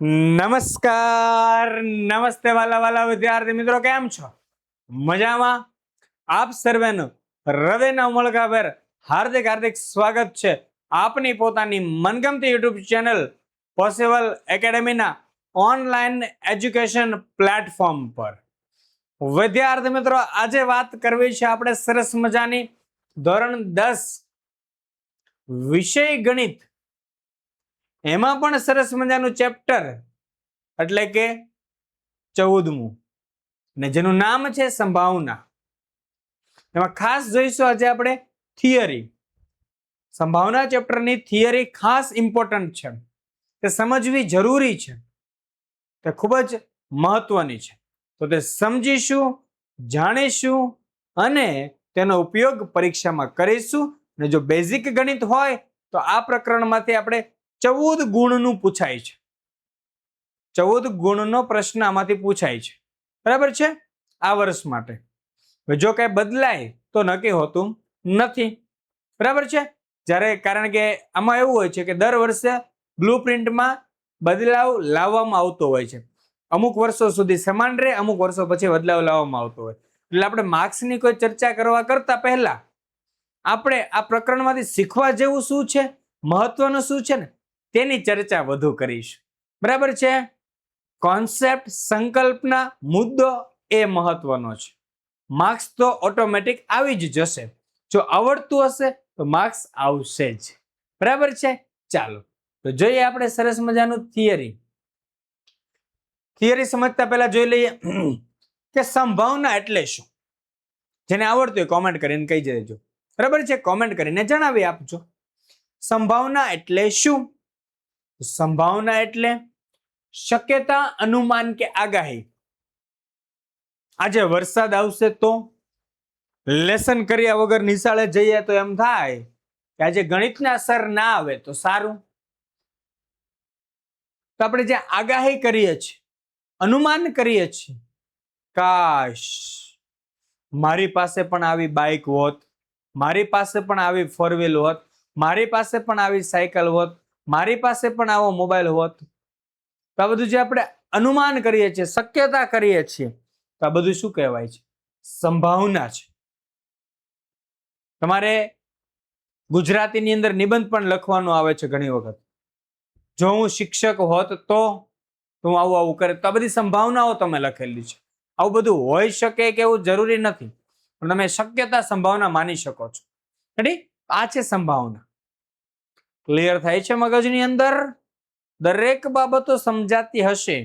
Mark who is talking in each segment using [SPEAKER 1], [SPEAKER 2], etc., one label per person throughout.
[SPEAKER 1] નમસ્કાર, નમસ્તે વાલા વાલા વિદ્યાર્થી મિત્રો, કેમ છો? મજામાં? આપ સર્વેનું હૃદયના ઉમળકાભેર હાર્દિક હાર્દિક સ્વાગત છે આપની પોતાની મનગમતી યુટ્યુબ ચેનલ પોસિબલ એકેડેમીના ઓનલાઈન એજ્યુકેશન પ્લેટફોર્મ પર. વિદ્યાર્થી મિત્રો, આજે વાત કરવી છે આપણે સરસ મજાની ધોરણ 10 વિષય ગણિત, એમાં પણ સરસ મજાનું ચેપ્ટર એટલે કે 14મું, ને જેનું નામ છે સંભાવના. એમાં ખાસ જોઈશું આજે આપણે થિયરી. સંભાવના ચેપ્ટરની થિયરી ખાસ ઇમ્પોર્ટન્ટ છે, તે સમજવી જરૂરી છે, તે ખૂબ જ મહત્વની છે. તો તે સમજીશું, જાણીશું અને તેનો ઉપયોગ પરીક્ષામાં કરીશું. અને જો બેઝિક ગણિત હોય તો આ પ્રકરણમાંથી આપણે 14 ગુણનું પૂછાય છે. 14 ગુણનો પ્રશ્ન આમાંથી પૂછાય છે. બરાબર છે? આ વર્ષ માટે. જો કઈ બદલાય તો નક્કી હોતું નથી. બરાબર છે? કારણ કે આમાં એવું હોય છે કે દર વર્ષે બ્લુપ્રિન્ટમાં બદલાવ લાવવામાં આવતો હોય છે. અમુક વર્ષો સુધી સમાન રહે, અમુક વર્ષો પછી બદલાવ લાવવામાં આવતો હોય. એટલે આપણે માર્ક્સની કોઈ ચર્ચા કરવા કરતા પહેલા આપણે આ પ્રકરણમાંથી શીખવા જેવું શું છે, મહત્વનું શું છે ને, તેની ચર્ચા વધુ કરીશું. બરાબર છે? કોન્સેપ્ટ, સંકલ્પના, મુદ્દો એ મહત્વનો છે. માર્ક્સ તો ઓટોમેટિક આવી જ જશે. જો આવડતું હશે તો માર્ક્સ આવશે જ. બરાબર છે? ચાલો તો જોઈએ આપણે સરસ મજાનું થિયરી. થિયરી સમજતા પહેલા જોઈ લઈએ કે સંભાવના એટલે શું. જેને આવડતું હોય કોમેન્ટ કરીને કહી દેજો. બરાબર છે? કોમેન્ટ કરીને જણાવી આપજો. સંભાવના એટલે શું? સંભાવના એટલે શક્યતા, અનુમાન કે આગાહી. આજે વરસાદ આવશે તો લેસન કર્યા વગર નિશાળે જઈએ તો એમ થાય કે આજે ગણિતના સર ના આવે તો સારું. તો આપણે જે આગાહી કરીએ છીએ, અનુમાન કરીએ છીએ, કાશ મારી પાસે પણ આવી બાઇક હોત, મારી પાસે પણ આવી ફોર વ્હીલ હોત, મારી પાસે પણ આવી સાયકલ હોત, મારી પાસે પણ આવો મોબાઈલ હોત. તો આ બધું જે આપણે અનુમાન કરીએ છીએ, શક્યતા કરીએ છીએ, તો આ બધું શું કહેવાય છે? સંભાવના છે. તમારે ગુજરાતીની અંદર નિબંધ પણ લખવાનો આવે છે ઘણી વખત. જો હું શિક્ષક હોત તો હું આવું આવું કરે. તો આ બધી સંભાવનાઓ તમે લખેલી છે. આવું બધું હોઈ શકે કે એવું જરૂરી નથી, પણ તમે શક્યતા, સંભાવના માની શકો છો. રેડી? આ છે સંભાવના. ક્લિયર થાય છે મગજની અંદર? દરેક બાબતો સમજાતી હશે.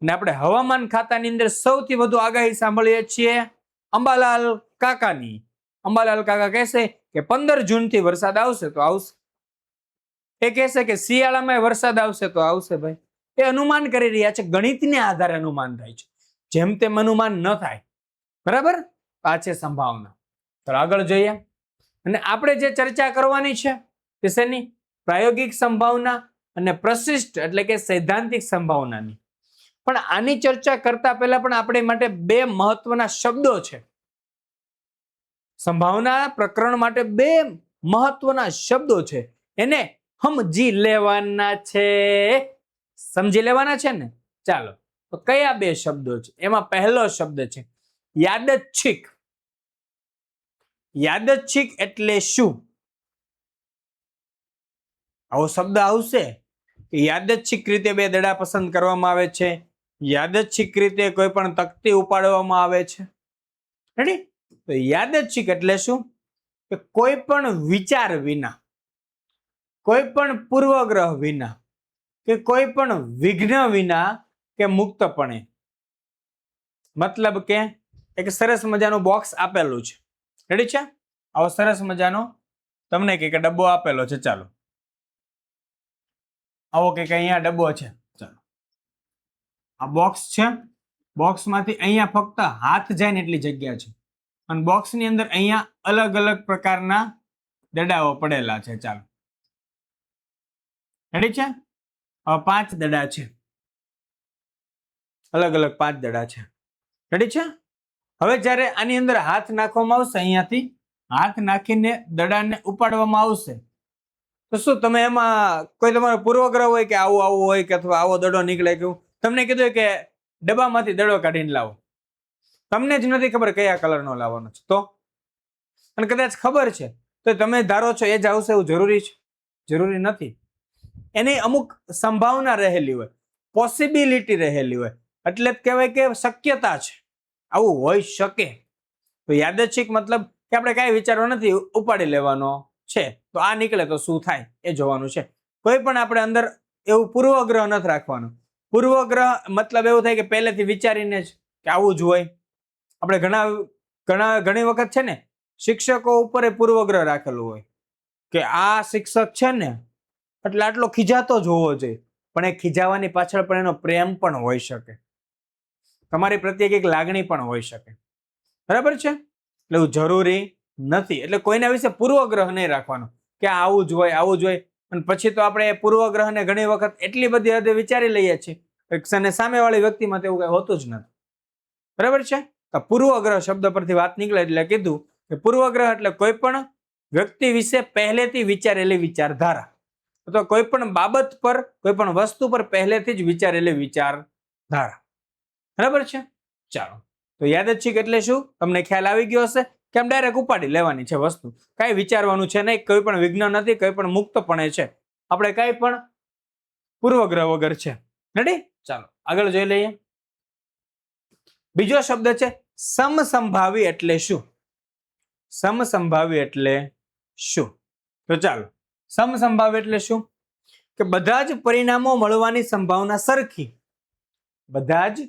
[SPEAKER 1] અને આપણે હવામાન ખાતાની અંદર સૌથી વધુ આગાહી સાંભળીએ છીએ અંબાલાલ કાકાની. અંબાલાલ કાકા કહેશે કે 15 જૂનથી વરસાદ આવશે તો આવશે. એ કહેશે કે શિયાળામાં વરસાદ આવશે તો આવશે. ભાઈ, એ અનુમાન કરી રહ્યા છે. ગણિતને આધારે અનુમાન થાય છે. જેમ તેમ અનુમાન ન થાય. બરાબર? આ છે સંભાવના. તો આગળ જોઈએ. અને આપણે જે ચર્ચા કરવાની છે તે શેની? પ્રાયોગિક સંભાવના અને પ્રશિષ્ટ એટલે કે સૈદ્ધાંતિક સંભાવનાની. પણ આની ચર્ચા કરતા પહેલા પણ આપણે માટે બે મહત્વના શબ્દો છે. સંભાવના પ્રકરણ માટે બે મહત્વના શબ્દો છે, એને સમજી લેવાના છે. સમજી લેવાના છે ને? ચાલો, તો કયા બે શબ્દો છે? એમાં પહેલો શબ્દ છે યાદચ્છિક. યાદચ્છિક એટલે શું? આવો શબ્દ આવશે કે યાદચ્છિક રીતે બે દડા પસંદ કરવામાં આવે છે, યાદચ્છિક રીતે કોઈ પણ તકતી ઉપાડવામાં આવે છે. રેડી? તો યાદચ્છિક એટલે શું? કે કોઈ પણ વિચાર વિના, કોઈ પણ પૂર્વગ્રહ વિના, કે કોઈ પણ વિઘ્ન વિના, કે મુક્તપણે. મતલબ કે એક સરસ મજાનું બોક્સ આપેલું છે. રેડી છે? આવો સરસ મજાનો તમને કે ડબ્બો આપેલો છે. ચાલો, આવો કે અહીંયા ડબ્બો છે. ચાલો, આ બોક્સ છે. બોક્સમાંથી અહીંયા ફક્ત હાથ જાય ને એટલી જગ્યા છે. અને બોક્સની અંદર અહીંયા અલગ અલગ પ્રકારના દડાઓ પડેલા છે. ચાલો, રેડી છે? હવે 5 દડા છે. અલગ અલગ 5 દડા છે. રેડી છે? હવે જ્યારે આની અંદર હાથ નાખવામાં આવશે, અહીંયાથી હાથ નાખીને દડાને ઉપાડવામાં આવશે, તો શું તમે એમાં કોઈ તમારો પૂર્વગ્રહ હોય કે આવું આવું હોય કે અથવા આવો દડો નીકળે કે તમને કીધું કે ડબ્બામાંથી દડો કાઢીને લાવો, તમને જ નથી ખબર કયા કલરનો લાવવાનો છે, તો અને કદાચ ખબર છે તો તમે ધારો છો એ જ આવશે એવું જરૂરી છે? જરૂરી નથી. એની અમુક સંભાવના રહેલી હોય, પોસિબિલિટી રહેલી હોય, એટલે જ કહેવાય કે શક્યતા છે આવું હોઈ શકે. તો યાદચ્છિક મતલબ કે આપણે કાંઈ વિચારવા નથી, ઉપાડી લેવાનો છે, તો આ નીકળે તો શું થાય એ જોવાનું છે. કોઈ પણ આપણે અંદર એવું પૂર્વગ્રહ નથી રાખવાનો. પૂર્વગ્રહ મતલબ એવું થાય કે પહેલેથી વિચારીને જ કે આવું જ હોય. આપણે ઘણી વખત છે ને શિક્ષકો ઉપર પૂર્વગ્રહ રાખેલું હોય કે આ શિક્ષક છે ને એટલે આટલો ખીજાતો જ હોવો જોઈએ, પણ એ ખીજાવાની પાછળ પણ એનો પ્રેમ પણ હોઈ શકે, તમારી પ્રત્યે એક લાગણી પણ હોઈ શકે. બરાબર છે? એટલે એવું જરૂરી નથી. એટલે કોઈના વિશે પૂર્વગ્રહ નહીં રાખવાનો કે આવું જ હોય આવું જ હોય, અને પછી તો આપણે પૂર્વગ્રહને ઘણી વખત એટલી બધી હદે વિચારી લઈએ છીએ અને સામેવાળી વ્યક્તિમાં તેવું કઈ હોતું જ નથી. બરાબર છે? પૂર્વગ્રહ શબ્દ પરથી વાત નીકળે એટલે કીધું કે પૂર્વગ્રહ એટલે કોઈ પણ વ્યક્તિ વિશે પહેલેથી વિચારેલી વિચારધારા, અથવા કોઈ પણ બાબત પર, કોઈ પણ વસ્તુ પર પહેલેથી જ વિચારેલી વિચારધારા. બરાબર છે? ચાલો, તો યાદચ્છિક એટલે શું તમને ખ્યાલ આવી ગયો હશે કે આમ ડાયરેક્ટ ઉપાડી લેવાની છે વસ્તુ, કાંઈ વિચારવાનું છે નહીં, કોઈ પણ વિઘ્ન નથી, કોઈ પણ મુક્તપણે છે, આપણે કાંઈ પણ પૂર્વગ્રહ વગર છે. રેડી? ચાલો આગળ જોઈ લઈએ. બીજો શબ્દ છે સમસંભાવી. એટલે શું? સમસંભાવી એટલે શું? તો ચાલો, સમસંભાવી એટલે શું કે બધા જ પરિણામો મળવાની સંભાવના સરખી. બધા જ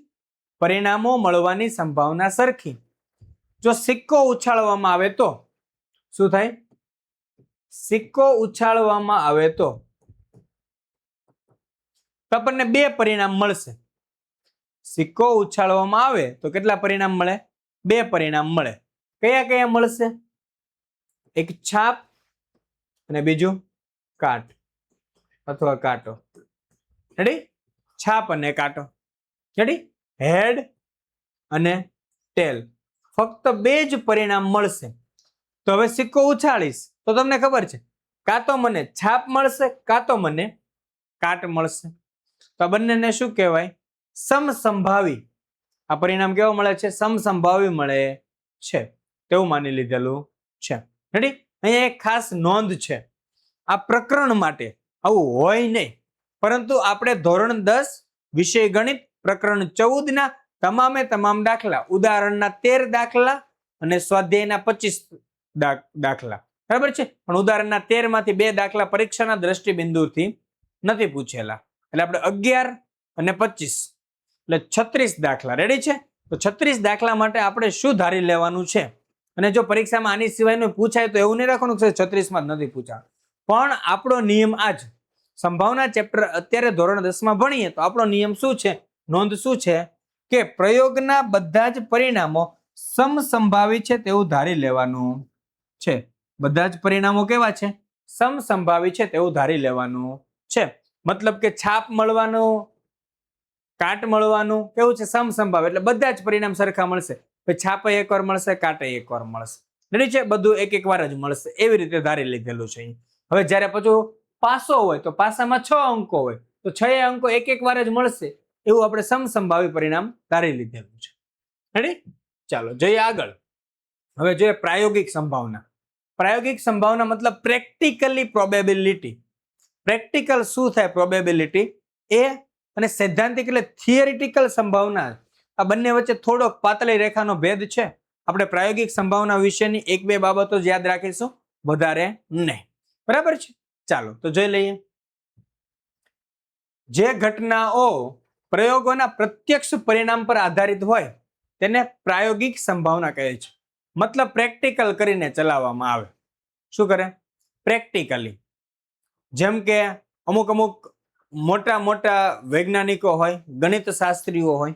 [SPEAKER 1] પરિણામો મળવાની સંભાવના સરખી. જો સિક્કો ઉછાળવામાં આવે તો શું થાય? સિક્કો ઉછાળવામાં આવે તો આપણને બે પરિણામ મળશે. સિક્કો ઉછાળવામાં આવે તો કેટલા પરિણામ મળે? બે પરિણામ મળે. કયા કયા મળશે? એક છાપ અને બીજું કાટ અથવા કાંટો. રેડી? છાપ અને કાંટો. રેડી? હેડ અને ટેલ. ફક્ત બે જ પરિણામ મળશે. તો હવે સિક્કો ઉછાળીશ તો તમને ખબર છે કાં તો મને છાપ મળશે કાં તો મને કાટ મળશે. તો બંનેને શું કહેવાય? સમસંભાવી. આ પરિણામ કેવો મળે છે? સમસંભાવી મળે છે તેવું માની લીધેલું છે. રેડી? અહીંયા એક ખાસ નોંધ છે, આ પ્રકરણ માટે આવું હોય નહીં, પરંતુ આપણે ધોરણ 10 વિષય ગણિત પ્રકરણ 14 ના તમામ દાખલા, ઉદાહરણના 13 દાખલા અને સ્વાધ્યાયના 25 દાખલા, બરાબર છે, પણ ઉદાહરણના 13 માંથી 2 દાખલા પરીક્ષાના દ્રષ્ટિબિંદુથી નથી પૂછેલા, એટલે આપણે 11 અને 25 એટલે 36 દાખલા. રેડી છે? તો 36 દાખલા માટે આપણે શું ધારી લેવાનું છે? અને જો પરીક્ષામાં આની સિવાયનું પૂછાય તો એવું નહીં રાખવાનું કે 36 માં જ નથી પૂછા, પણ આપણો નિયમ આજ સંભાવના ચેપ્ટર અત્યારે ધોરણ 10 માં ભણીએ તો આપણો નિયમ શું છે, નોંધ શું છે કે પ્રયોગના બધા જ પરિણામો સમસંભાવી છે તેવું ધારી લેવાનું છે. બધા જ પરિણામો કેવા છે? સમસંભાવી છે તેવું ધારી લેવાનું છે. મતલબ કે છાપ મળવાનું, કાટ મળવાનું કેવું છે? સમસંભાવી, એટલે બધા જ પરિણામ સરખા મળશે. છાપે એકવાર મળશે, કાટે એકવાર મળશે. રેડી છે? બધું એક એક વાર જ મળશે, એવી રીતે ધારી લીધેલું છે. હવે જ્યારે પછી પાસો હોય તો પાસામાં 6 અંકો હોય તો 6 અંકો એક એક વાર જ મળશે, એવું આપણે સમસંભાવી પરિણામ ધારી લીધેલું છે. રેડી? ચાલો જઈએ આગળ. હવે જોઈએ પ્રાયોગિક સંભાવના. પ્રાયોગિક સંભાવના મતલબ પ્રેક્ટિકલી પ્રોબેબિલિટી. પ્રેક્ટિકલ શું થાય? પ્રોબેબિલિટી એ, અને સૈદ્ધાંતિક એટલે થિયરિટિકલ સંભાવના. આ બંને વચ્ચે થોડોક પાતળી રેખાનો ભેદ છે. આપણે પ્રાયોગિક સંભાવના વિશેની 1-2 બાબતો જ યાદ રાખીશું, વધારે નહીં. બરાબર છે? ચાલો તો જોઈ લઈએ. જે ઘટનાઓ પ્રયોગોના પ્રત્યક્ષ પરિણામ પર આધારિત હોય તેને પ્રાયોગિક સંભાવના કહે છે. મતલબ પ્રેક્ટિકલ કરીને ચલાવવામાં આવે. શું કરે? પ્રેક્ટિકલી. જેમ કે અમુક મોટા વૈજ્ઞાનિકો હોય, ગણિત શાસ્ત્રીઓ હોય,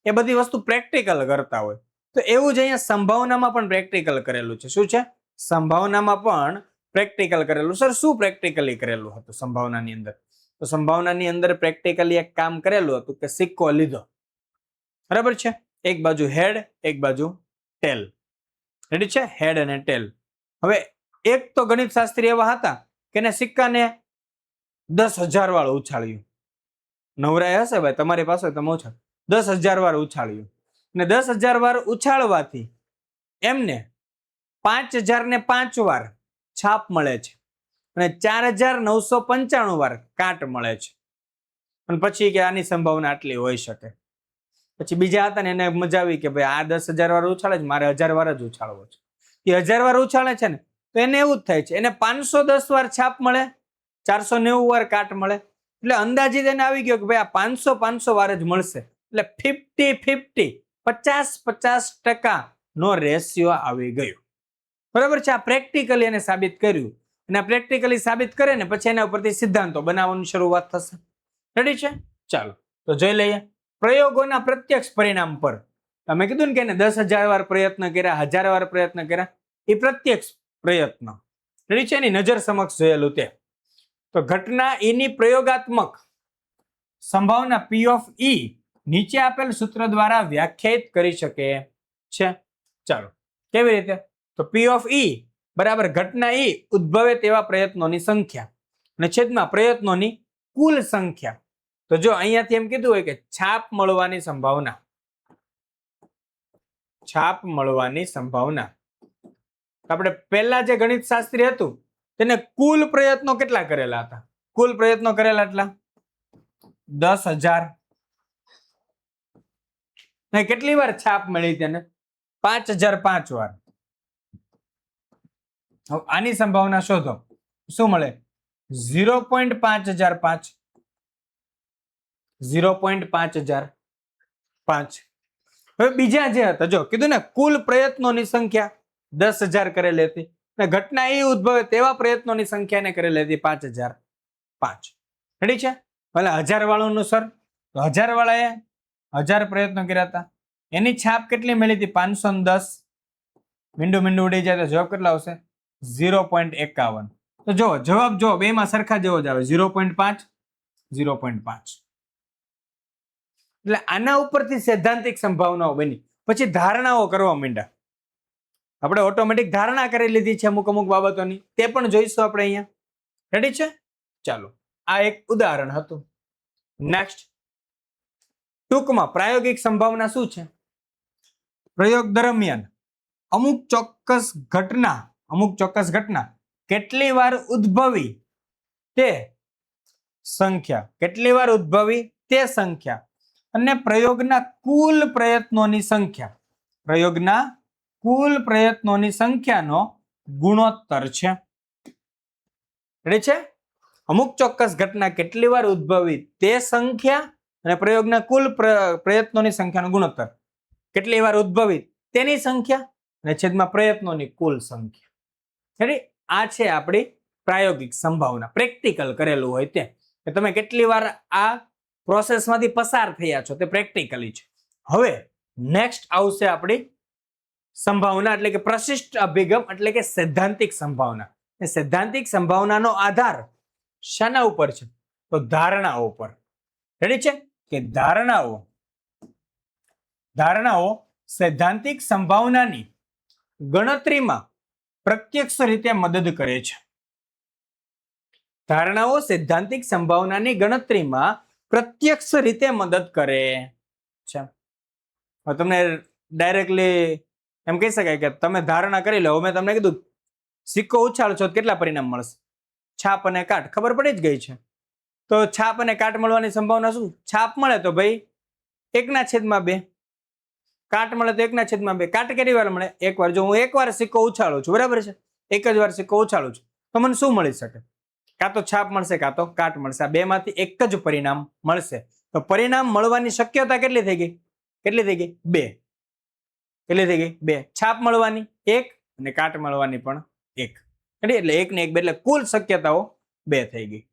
[SPEAKER 1] એ બધી વસ્તુ પ્રેક્ટિકલ કરતા હોય. તો એવું જ અહીંયા સંભાવનામાં પણ પ્રેક્ટિકલ કરેલું છે. શું છે? સંભાવનામાં પણ પ્રેક્ટિકલ કરેલું. સર શું પ્રેક્ટિકલી કરેલું હતું સંભાવનાની અંદર? તો સંભાવનાની અંદર પ્રેક્ટિકલી એક કામ કરેલું હતું કે સિક્કો લીધો, બરાબર છે, એક બાજુ હેડ એક બાજુ ટેલ. રેડી છે? હેડ અને ટેલ. હવે એક તો ગણિત શાસ્ત્રી એવા હતા કે એને સિક્કાને 10,000 વાર ઉછાળ્યું. નવરાય હશે ભાઈ તમારી પાસે, તમે ઉછાળ 10,000 વાર ઉછાળ્યું, અને 10,000 વાર ઉછાળવાથી એમને 5,005 વાર છાપ મળે છે અને 4,995 વાર કાટ મળે છે. અને પછી કે આની સંભાવના આટલી હોઈ શકે. પછી બીજા હતા ને એને મજા આવી કે ભાઈ આ 10,000 વાર ઉછાળે છે, મારે 1,000 વાર જ ઉછાળવો છે. એ 1,000 વાર ઉછાળે છે ને તો એને એવું જ થાય છે, એને 510 વાર છાપ મળે, 490 વાર કાટ મળે. એટલે અંદાજિત એને આવી ગયો કે ભાઈ આ 500 વાર જ મળશે. એટલે 50-50 50-50% નો રેશિયો આવી ગયો. બરાબર છે. આ પ્રેક્ટિકલી એને સાબિત કર્યું, અને આ પ્રેક્ટિકલી સાબિત કરે ને પછી એના ઉપરથી સિદ્ધાંતો બનાવવાની શરૂઆત થશે. રેડી છે? ચાલો તો જોઈ લઈએ. પ્રયોગોના પ્રત્યક્ષ પરિણામ પર તમે કીધું ને કે એને 10,000 વાર પ્રયત્ન કર્યા, 1,000 વાર પ્રયત્ન કર્યા, એ પ્રત્યક્ષ પ્રયત્ન રેડી છે, એની નજર સમક્ષ જોયેલું તે. તો ઘટના એની પ્રયોગાત્મક સંભાવના P of E નીચે આપેલ સૂત્ર દ્વારા વ્યાખ્યાયિત કરી શકે છે. ચાલો કેવી રીતે? તો P of E બરાબર ઘટના E ઉદ્ભવે તેવા પ્રયત્નોની સંખ્યા અને છેદમાં પ્રયત્નોની કુલ સંખ્યા. તો જો અહીંયાથી એમ કીધું હોય કે છાપ મળવાની સંભાવના, છાપ મળવાની સંભાવના, આપણે પહેલા જે ગણિત શાસ્ત્રી હતું તેને કુલ પ્રયત્નો કેટલા કરેલા હતા? કુલ પ્રયત્નો કરેલા એટલા 10,000. કેટલી વાર છાપ મળી તેને? 5,005 વાર. આની સંભાવના શોધો. શું મળે? 0.5005. 0.5005. હવે બીજા જે હતા જો કીધું ને કુલ પ્રયત્નોની સંખ્યા 10,000 કરેલી હતી, ઘટના એ ઉદ્ભવે તેવા પ્રયત્નોની સંખ્યાને કરેલી હતી 5,005. રેડી છે? ભલે 1,000 વાળું સર, તો 1,000 વાળાએ 1,000 પ્રયત્નો કર્યા હતા, એની છાપ કેટલી મળી હતી? 510. મીંડું ઉડી જાય તો જવાબ કેટલા આવશે? 0.51. તો જો જવાબ જો બેમાં સરખા જેવો જ આવે, 0.5 0.5. એટલે આના ઉપરથી સૈદ્ધાંતિક સંભાવનાઓ બની. પછી ધારણાઓ કરવા માંડ્યા. આપણે ઓટોમેટિક ધારણા કરી લીધી છે અમુક બાબતોની, તે પણ જોઈશું આપણે અહીંયા. રેડી છે? ચાલો આ એક ઉદાહરણ હતું. નેક્સ્ટ, ટૂંકમાં પ્રાયોગિક સંભાવના શું છે? પ્રયોગ દરમિયાન અમુક ચોક્કસ ઘટના કેટલી વાર ઉદ્ભવી તે સંખ્યા, કેટલી વાર ઉદ્ભવી તે સંખ્યા અને પ્રયોગના કુલ પ્રયત્નોની સંખ્યા, પ્રયોગના કુલ પ્રયત્નોની સંખ્યાનો ગુણોત્તર છે. રેડી છે? અમુક ચોક્કસ ઘટના કેટલી વાર ઉદ્ભવી તે સંખ્યા અને પ્રયોગના કુલ પ્રયત્નોની સંખ્યાનો ગુણોત્તર. કેટલી વાર ઉદ્ભવી તેની સંખ્યા અને છેદમાં પ્રયત્નોની કુલ સંખ્યા. રેડી? આ છે આપણી પ્રાયોગિક સંભાવના. પ્રેક્ટિકલ કરેલું હોય તે, કે તમે કેટલી વાર આ પ્રોસેસમાંથી પસાર થયા છો તે પ્રેક્ટિકલી છે. હવે નેક્સ્ટ આવશે આપણી સંભાવના, એટલે કે પ્રશિષ્ટ અભિગમ, એટલે કે સૈદ્ધાંતિક સંભાવના. સૈદ્ધાંતિક સંભાવનાનો આધાર શાના ઉપર છે? તો ધારણાઓ પર. રેડી છે? કે ધારણાઓ સૈદ્ધાંતિક સંભાવનાની ગણતરીમાં પ્રત્યક્ષ રીતે મદદ કરે છે. ધારણાઓ સૈદ્ધાંતિક સંભાવનાની ગણતરીમાં પ્રત્યક્ષ રીતે મદદ કરે છે. તમને ડાયરેક્ટલી એમ કહી શકાય કે તમે ધારણા કરી લો. મેં તમને કીધું સિક્કો ઉછાળશો તો કેટલા પરિણામ મળશે? છાપ અને કાટ. ખબર પડી જ ગઈ છે. તો છાપ અને કાટ મળવાની સંભાવના શું? છાપ મળે તો ભાઈ 1/2, કાટ મળે તો 1/2. કાટ કેટલી વાર મળે? એક વાર. જો હું એક વાર સિક્કો ઉછાળું છું, બરાબર છે, એક જ વાર સિક્કો ઉછાળું છું, તો મને શું મળી શકે? કાં તો છાપ મળશે કાં તો કાટ મળશે. આ બેમાંથી એક જ પરિણામ મળશે. તો પરિણામ મળવાની શક્યતા કેટલી થઈ ગઈ? 2. કેટલી થઈ ગઈ? 2. છાપ મળવાની 1 અને કાટ મળવાની પણ 1. એટલે 1 ને 1 એટલે કુલ શક્યતાઓ 2 થઈ ગઈ.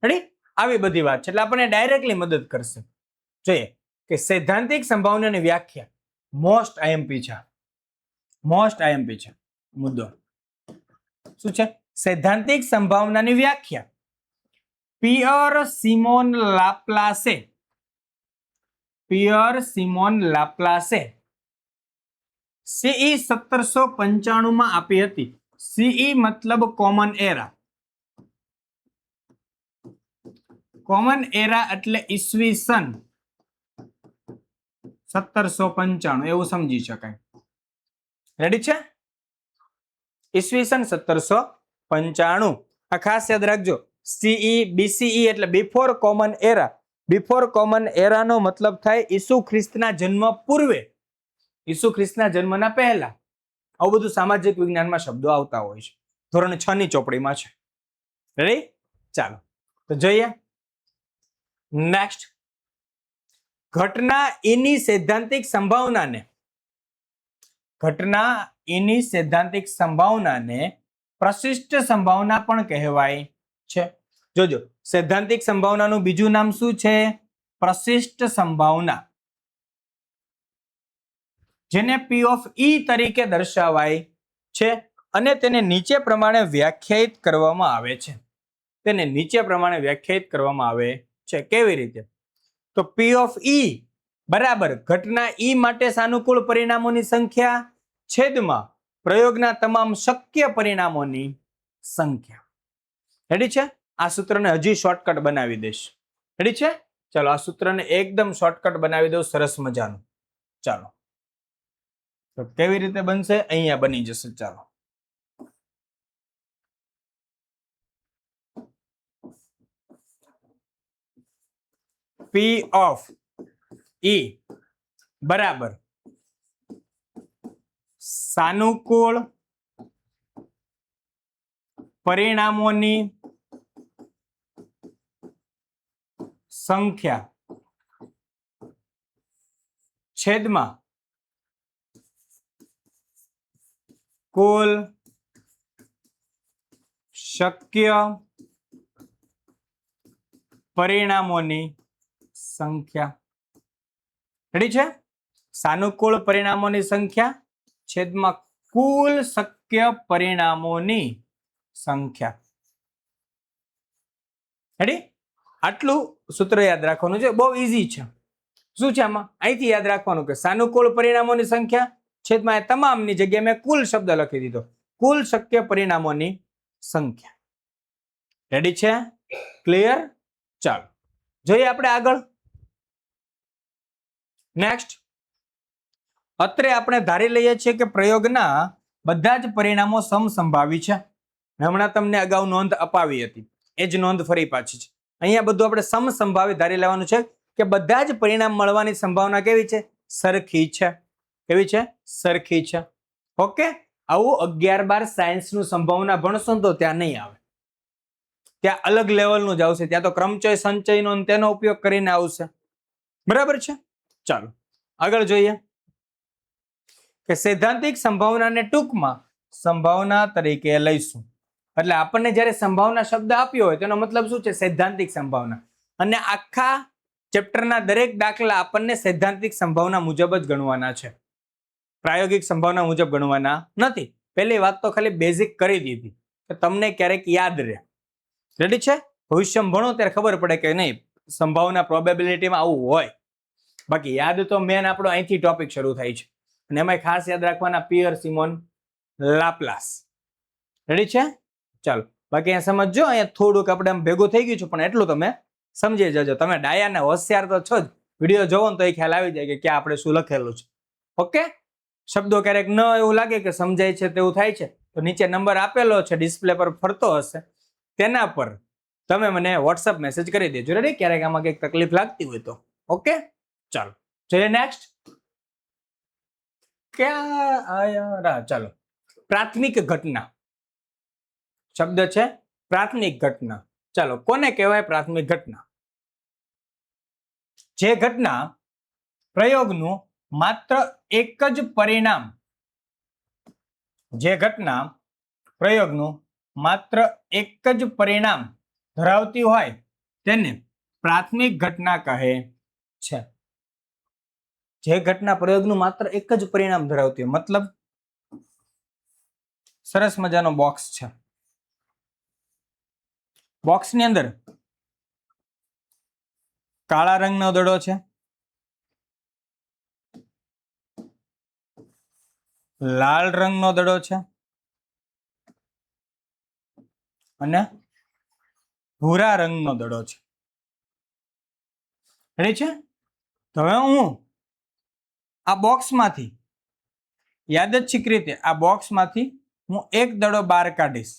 [SPEAKER 1] રેડી? આવી બધી વાત છે. એટલે આપણને ડાયરેક્ટલી મદદ કરશે. જોઈએ કે સૈદ્ધાંતિક સંભાવનાની વ્યાખ્યા મોસ્ટ આઈએમપી છે. મુદ્દો શું છે? સૈદ્ધાંતિક સંભાવનાની વ્યાખ્યા પિયર સિમોન લાપ્લાસે CE 1795 માં આપી હતી. CE મતલબ કોમન એરા. કોમન એરા એટલે ઈસવીસન 1795 એવું સમજી શકાય. રેડી છે? ઈસવીસન 1795. આ ખાસ યાદ રાખજો. સીઈ બીસીઈ એટલે બિફોર કોમન એરા. બિફોર કોમન એરા નો મતલબ થાય ઈસુ ખ્રિસ્તના જન્મ પૂર્વે, ઈસુ ખ્રિસ્તના જન્મના પહેલા. આવું બધું સામાજિક વિજ્ઞાનમાં શબ્દો આવતા હોય છે. ધોરણ 6 ની ચોપડીમાં છે. રેડી? ચાલો તો જોઈએ. નેક્સ્ટ, ઘટના ઈની સૈદ્ધાંતિક સંભાવનાને, ઘટના ઈની સૈદ્ધાંતિક સંભાવનાને પ્રશિષ્ટ સંભાવના પણ કહેવાય છે. જોજો, સૈદ્ધાંતિક સંભાવનાનું બીજું નામ શું છે? પ્રશિષ્ટ સંભાવના, જેને P ઓફ E તરીકે દર્શાવાય છે અને તેને નીચે પ્રમાણે વ્યાખ્યાયિત કરવામાં આવે છે. તેને નીચે પ્રમાણે વ્યાખ્યાયિત કરવામાં આવે છે. કેવી રીતે? તો P ઓફ E બરાબર ઘટના E માટે સાનુકૂળ પરિણામોની સંખ્યા છેદમાં પ્રયોગના તમામ શક્ય પરિણામોની સંખ્યા. રેડી છે? આ સૂત્રને હજી શોર્ટકટ બનાવી દઈશ. રેડી છે? ચાલો આ સૂત્રને એકદમ શોર્ટકટ બનાવી દઉં, સરસ મજાનું. ચાલો તો કેવી રીતે બનશે? અહીંયા બની જશે. ચાલો P ઓફ E બરાબર સાનુકૂળ પરિણામોની સંખ્યા છેદમાં કુલ શક્ય પરિણામોની સંખ્યા. રેડી છે? સાનુકૂળ પરિણામોની સંખ્યા છેદમાં કુલ શક્ય પરિણામોની સંખ્યા. રેડી? આટલું સૂત્ર યાદ રાખવાનું છે. બહુ ઈઝી છે. શું છે આમાં? અહીંથી યાદ રાખવાનું કે સાનુકૂળ પરિણામોની સંખ્યા છેદમાં એ તમામની જગ્યાએ મેં કુલ શબ્દ લખી દીધો. કુલ શક્ય પરિણામોની સંખ્યા. રેડી છે? ક્લિયર? ચાલો જોઈએ આપણે આગળ. નેક્સ્ટ, અત્રે આપણે ધારી લઈએ છીએ કે પ્રયોગના બધા જ પરિણામો સમસંભાવી છે. હમણાં તમને અગાઉ નોંધ અપાવી હતી, એ જ નોંધ ફરી પાછી છે. અહીંયા બધું આપણે સમસંભાવી ધારી લેવાનું છે કે બધા જ પરિણામ મળવાની સંભાવના કેવી છે? સરખી છે. કેવી છે? સરખી છે. ઓકે? આવું 11-12 સાયન્સનું સંભાવના ભણશો તો ત્યાં નહીં આવે. ત્યાં અલગ લેવલનું જ આવશે. ત્યાં તો ક્રમચય સંચયનો તેનો ઉપયોગ કરીને આવશે. બરાબર છે? ચાલો આગળ જોઈએ કે સૈદ્ધાંતિક સંભાવનાને ટૂંકમાં સંભાવના તરીકે લઈશું. એટલે આપણને જ્યારે સંભાવના શબ્દ આપ્યો હોય તેનો મતલબ શું છે? સૈદ્ધાંતિક સંભાવના. અને આખા ચેપ્ટરના દરેક દાખલા આપણને સૈદ્ધાંતિક સંભાવના મુજબ જ ગણવાના છે, પ્રાયોગિક સંભાવના મુજબ ગણવાના નથી. પહેલી વાત તો ખાલી બેઝિક કરી દીધી કે તમને ક્યારેક યાદ રહે. રેડી છે? ભવિષ્યમાં ભણો ત્યારે ખબર પડે કે નહીં સંભાવના પ્રોબેબિલિટીમાં આવું હોય. બાકી યાદ તો મેન આપણો અહીંથી ટોપિક શરૂ થાય છે. અને એમાં ખાસ યાદ રાખવાના પિયર સિમોન લાપ્લાસ. રેડી છે? ચાલો બાકી અહીંયા સમજજો. અહીંયા થોડુંક આપણે આમ ભેગું થઈ ગયું છે પણ એટલું તમે સમજી જજો. તમે ડાયા ને હોશિયાર તો છો જ. વિડીયો જોવો ને તો એ ખ્યાલ આવી જાય કે ક્યાં આપણે શું લખેલું છે. ઓકે? શબ્દો ક્યારેક ન એવું લાગે કે સમજાય છે તેવું થાય છે તો નીચે નંબર આપેલો છે, ડિસ્પ્લે પર ફરતો હશે, તેના પર તમે મને વોટ્સઅપ મેસેજ કરી દેજો. રેડી? ક્યારેક આમાં કંઈક તકલીફ લાગતી હોય તો. ઓકે? ચાલો જોઈએ નેક્સ્ટ. ક્યાં આયા? ચાલો પ્રાથમિક ઘટના. શબ્દ છે પ્રાથમિક ઘટના. ચાલો કોને કહેવાય પ્રાથમિક ઘટના? જે ઘટના પ્રયોગનું માત્ર એક જ પરિણામ, જે ઘટના પ્રયોગનું માત્ર એક જ પરિણામ ધરાવતી હોય તેને પ્રાથમિક ઘટના કહે છે. જે ઘટના પ્રયોગનું માત્ર એક જ પરિણામ ધરાવતી હોય, મતલબ સરસ મજાનો બોક્સ છે. બોક્સની અંદર કાળા રંગનો દડો છે, લાલ રંગનો દડો છે અને ભૂરા રંગનો દડો છે. રેડી છે? તો હવે હું આ બોક્સમાંથી યાદચ્છિક રીતે આ બોક્સમાંથી હું એક દડો બહાર કાઢીશ.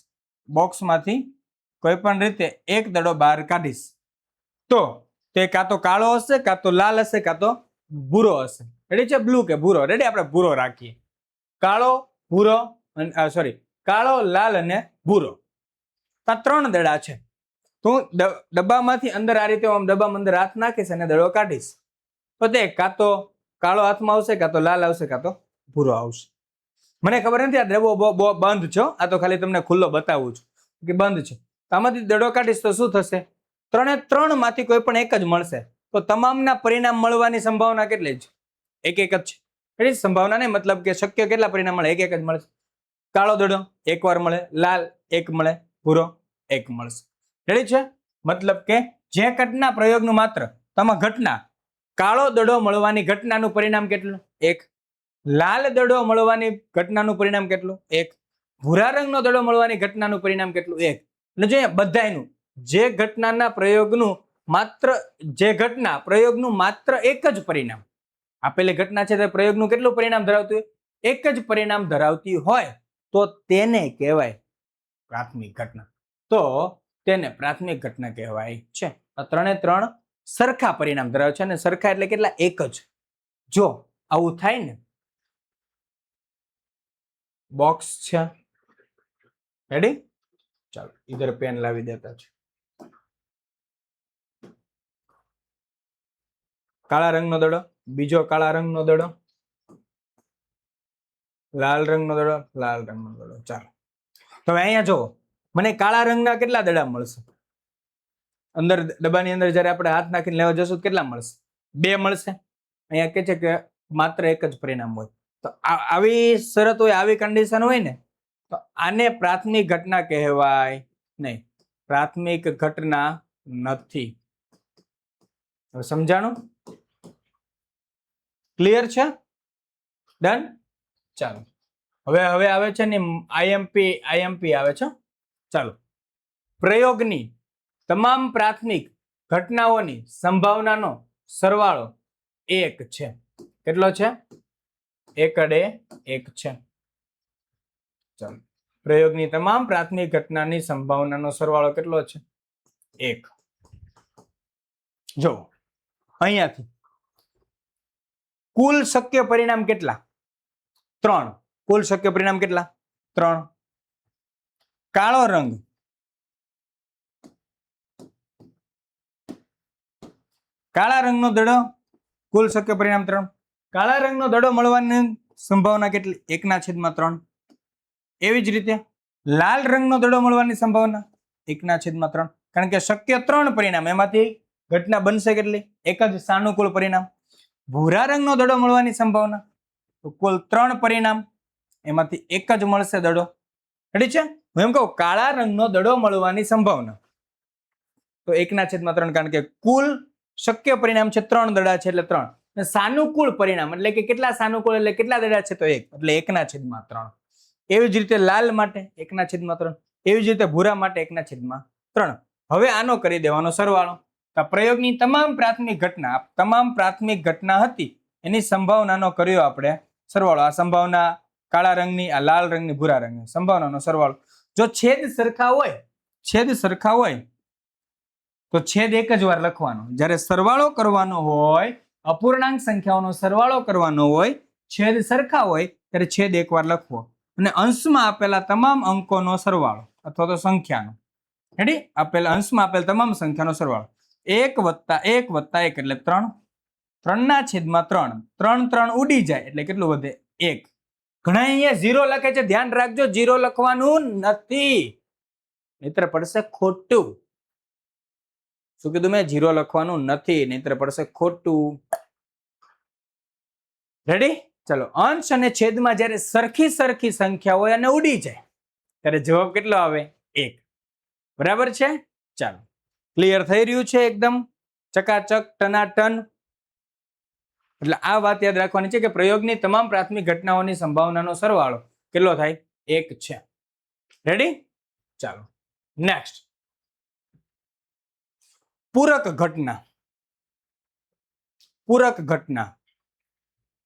[SPEAKER 1] બોક્સમાંથી કોઈ પણ રીતે એક દડો બહાર કાઢીશ તો તે કાં તો કાળો હશે, કાં તો લાલ હશે, કાં તો ભૂરો હશે. રેડી છે? બ્લુ કે ભૂરો? રેડી, આપણે ભૂરો રાખીએ. કાળો, ભૂરો, કાળો, લાલ અને ભૂરો. આ 3 દડા છે. તો હું ડબ્બામાંથી અંદર આ રીતે ડબ્બામાં અંદર હાથ નાખીશ અને દડો કાઢીશ તો તે કાં તો કાળો હાથમાં આવશે, કાં તો લાલ આવશે, કાં તો ભૂરો આવશે. મને ખબર નથી આ ડબ્બો બંધ છે, આ તો ખાલી તમને ખુલ્લો બતાવું છું કે બંધ છે. આમાંથી દડો કાઢીશ તો શું થશે? 3 માંથી કોઈ પણ એક જ મળશે. તો તમામના પરિણામ મળવાની સંભાવના કેટલી છે? એક જ છે. એટલે સંભાવના નહીં, મતલબ કે શક્ય કેટલા પરિણામ મળે? એક જ મળશે. કાળો દડો એક વાર મળે, લાલ એક મળે, ભૂરો એક મળશે. રેડી છે? મતલબ કે જે ઘટના પ્રયોગનું માત્ર ઘટના કાળો દડો મળવાની ઘટનાનું પરિણામ કેટલું? 1. લાલ દડો મળવાની ઘટનાનું પરિણામ કેટલું? 1. ભૂરા રંગનો દડો મળવાની ઘટનાનું પરિણામ કેટલું? 1. એટલે જોઈએ બધાયનું જે ઘટનાના પ્રયોગનું માત્ર એક જ પરિણામ, આપેલી ઘટના છે તે પ્રયોગનું કેટલું પરિણામ ધરાવતું હોય? એક જ પરિણામ ધરાવતી હોય તો તેને કહેવાય પ્રાથમિક ઘટના. તો તેને પ્રાથમિક ઘટના કહેવાય છે. આ 3 સરખા પરિણામ ધરાવે છે અને સરખા એટલે કેટલા? એક જ. જો આવું થાય ને, બોક્સ છે, રેડી? ચાલો ઇધર પેન લાવી દેતા છે. કાળા રંગનો દડો, બીજો કાળા રંગનો દડો, લાલ રંગનો દડો, લાલ રંગનો દડો. ચાલો તો અહીંયા જો મને કાળા રંગના કેટલા દડા મળશે? અંદર ડબ્બાની અંદર જયારે આપણે હાથ નાખીને લેવા જશું કેટલા મળશે? 2 મળશે. અહીંયા કે છે કે માત્ર એક જ પરિણામ હોય. તો આવી શરત હોય, આવી કન્ડિશન હોય ને, તો આને પ્રાથમિક ઘટના કહેવાય નહીં. પ્રાથમિક ઘટના નથી. સમજાણું? ક્લિયર છે? ડન? ચાલો હવે આવે છે ને આઈએમપી આવે છે. ચાલો, પ્રયોગની તમામ પ્રાથમિક ઘટનાઓની સંભાવનાનો સરવાળો 1 છે. કેટલો છે? 1 છે. ચાલો, પ્રયોગની તમામ પ્રાથમિક ઘટનાની સંભાવનાનો સરવાળો કેટલો છે? 1. જો અહીંયાથી કુલ શક્ય પરિણામ કેટલા? 3. કુલ શક્ય પરિણામ કેટલા? 3. કાળો રંગ, કાળા રંગનો દડો, કુલ શક્ય પરિણામ 3. કાળા રંગનો દડો મળવાની સંભાવના કેટલી? 1/3. એવી જ રીતે લાલ રંગનો દડો મળવાની સંભાવના 1/3. કારણ કે શક્ય 3 પરિણામ, એમાંથી ઘટના બનશે કેટલી? એક જ સાનુકૂળ પરિણામ. ભૂરા રંગનો દડો મળવાની સંભાવના તો કુલ 3 પરિણામ, એમાંથી એક જ મળશે દડો. રેડી છે? હું એમ કહું કાળા રંગનો દડો મળવાની સંભાવના તો 1/3, કારણ કે કુલ શક્ય પરિણામ છે 3 દડા છે એટલે 3. સાનુકૂળ પરિણામ એટલે કે કેટલા સાનુકૂળ એટલે કેટલા દડા છે? તો 1, એટલે 1/3. એવી જ રીતે લાલ માટે 1/3, એવી જ રીતે ભૂરા માટે 1/3. હવે આનો કરી દેવાનો સરવાળો. પ્રયોગની તમામ પ્રાથમિક ઘટના હતી એની સંભાવનાનો કર્યો આપણે સરવાળો. આ સંભાવના કાળા રંગની, આ લાલ રંગની, ભૂરા રંગની સંભાવનાનો સરવાળો. જો છેદ સરખા હોય તો છેદ એક જ વાર લખવાનો. જ્યારે સરવાળો કરવાનો હોય, અપૂર્ણાંક સંખ્યાઓનો સરવાળો કરવાનો હોય, છેદ સરખા હોય ત્યારે છેદ એક વાર લખવો અને અંશમાં આપેલા તમામ અંકોનો સરવાળો અથવા તો સંખ્યાનો. રેડી? અંશમાં આપેલ તમામ સંખ્યાનો સરવાળો 1 + 1 + 1 એટલે 3. 3/3. 3 ઉડી જાય એટલે કેટલું વધે? 1. ઘણા અહીંયા 0 લખે છે, ધ્યાન રાખજો 0 લખવાનું નથી, નહીતર પડશે ખોટું. શું કીધું મેં? 0 લખવાનું નથી, નહીતર પડશે ખોટું. રેડી? ચલો, અંશ અને છેદમાં જ્યારે સરખી સંખ્યા હોય અને ઉડી જાય ત્યારે જવાબ કેટલો આવે? 1. બરાબર છે? ચાલો, ક્લિયર થઈ રહ્યું છે? એકદમ ચકાચક, ટનાટન. એટલે આ વાત યાદ રાખવાની છે કે પ્રયોગની તમામ પ્રાથમિક ઘટનાઓની સંભાવનાનો સરવાળો કેટલો થાય? 1 છે. રેડી? ચાલો, નેક્સ્ટ પૂરક ઘટના. પૂરક ઘટના.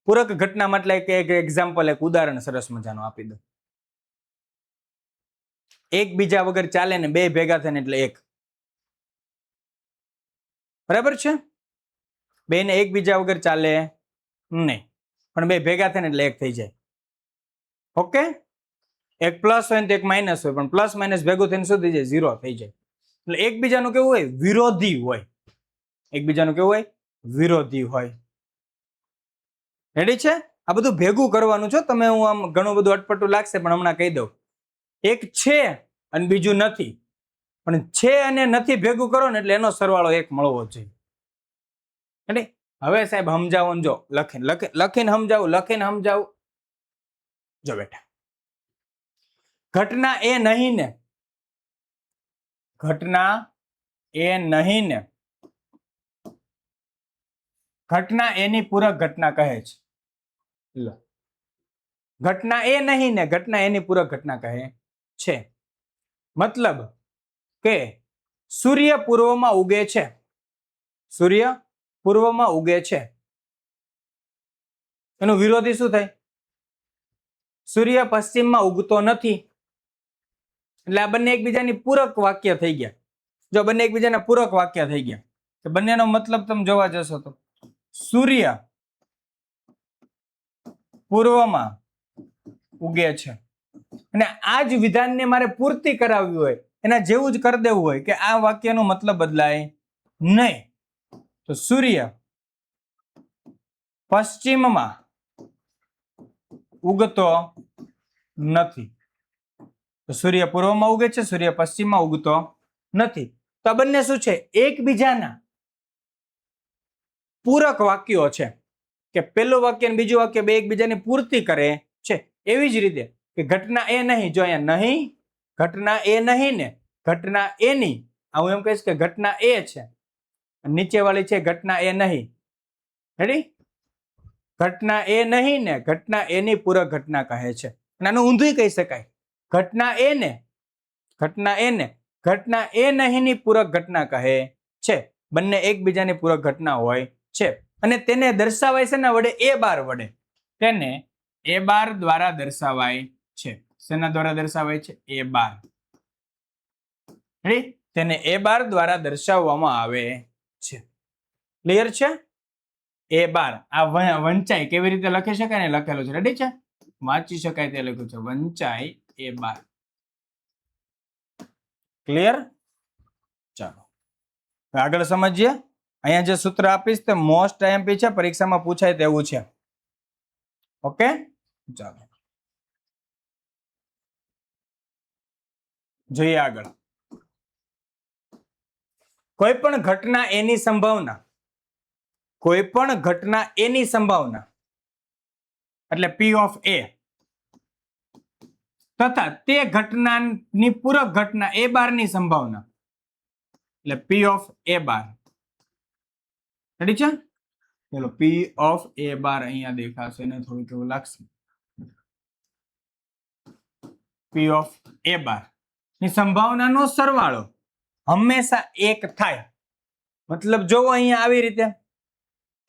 [SPEAKER 1] પૂરક ઘટના એટલે કે એક એક્ઝામ્પલ, એક ઉદાહરણ સરસ મજાનું આપી દો. એકબીજા વગર ચાલે ને બે ભેગા થાય ને એટલે એક. બરાબર છે? બે ને એકબીજા વગર ચાલે નહીં, પણ બે ભેગા થાય ને એટલે એક થઈ જાય. ઓકે? એક પ્લસ હોય ને તો એક માઇનસ હોય, પણ પ્લસ માઇનસ ભેગું થઈને શું થઈ જાય? 0 થઈ જાય. એટલે એકબીજાનું કેવું હોય? વિરોધી હોય. એકબીજાનું કેવું હોય? વિરોધી હોય. રેડી છે? આ બધું ભેગું કરવાનું છો તમે. હું આમ ઘણું બધું અટપટું લાગશે, પણ હમણાં કહી દઉં. એક છે અને બીજું નથી, પણ છે અને નથી ભેગું કરો ને એટલે એનો સરવાળો એક મળવો જોઈએ. રેડી? હવે સાહેબ સમજાવો ને, જો લખીને સમજાવું, લખીને સમજાવું. જો બેટા, ઘટના એ નહીં ને, ઘટના એ નહીં ને ઘટના એની પૂરક ઘટના કહે છે. લો, ઘટના એ નહીં ને ઘટના એની પૂરક ઘટના કહે છે. મતલબ કે સૂર્ય પૂર્વમાં ઉગે છે. સૂર્ય પૂર્વમાં ઉગે છે. એનું વિરોધી શું થાય? સૂર્ય પશ્ચિમમાં ઉગતો નથી. એટલે આ બંને એકબીજાની પૂરક વાક્ય થઈ ગયા. જો બંને એકબીજાના પૂરક વાક્ય થઈ ગયા, તો બંનેનો મતલબ તમે જોવા જશો તો સૂર્ય પૂર્વમાં ઉગે છે. અને આ જ વિધાનને મારે પૂર્તિ કરાવવી હોય, એના જેવું જ કરી દેવું હોય કે આ વાક્યનો મતલબ બદલાય નહીં, તો સૂર્ય પશ્ચિમમાં ઉગતો નથી. તો સૂર્ય પૂર્વમાં ઉગે છે, સૂર્ય પશ્ચિમમાં ઉગતો નથી. તો આ બંને શું છે? એકબીજાના પૂરક વાક્યો છે. કે પેલું વાક્ય અને બીજું વાક્ય બે એકબીજાની પૂર્તિ કરે છે. એવી જ રીતે કે ઘટના એ નહીં, જો અહીંયા નહીં, ઘટના એ નહીં ને ઘટના એની, હું એમ કહીશ કે ઘટના એ છે, નીચે વાળી છે ઘટના એ નહીં. રેડી? ઘટના એ નહીં ને ઘટના એની પૂરક ઘટના કહે છે. અને આનું ઊંધું કહી શકાય, ઘટના એ ને ઘટના એ નહીં ની પૂરક ઘટના કહે છે. બંને એકબીજાની પૂરક ઘટના હોય છે. અને તેને દર્શાવાય છે ને વડે એ બાર વડે. તેને એ બાર દ્વારા દર્શાવાય છે. શેના દ્વારા દર્શાવાય છે? એ બાર. તેને એ બાર દ્વારા દર્શાવવામાં આવે છે. ક્લિયર છે? એ બાર. આ વંચાઈ કેવી રીતે લખી શકાય ને લખેલું છે. રેડી છે? વાંચી શકાય તે લખ્યું છે, વંચાઈ એ બાર. ક્લિયર? ચાલો આગળ સમજીએ. અહીંયા જે સૂત્ર આપીશ તે મોસ્ટ આઈએમપી છે, પરીક્ષામાં પૂછાય તેવું છે. ઓકે, ચાલો જોઈએ આગળ. કોઈ પણ ઘટના એની સંભાવના, કોઈ પણ ઘટના એની સંભાવના એટલે P of A તથા તે ઘટનાની પૂરક ઘટના એ બારની સંભાવના એટલે P of A bar. Ready છે? ચલો P of A બાર અહીંયા દેખાશે ને થોડું કેવું લાગશે. P of A બાર ની સંભાવનાનો સરવાળો હંમેશા એક થાય. મતલબ જો અહીંયા આવી રીતે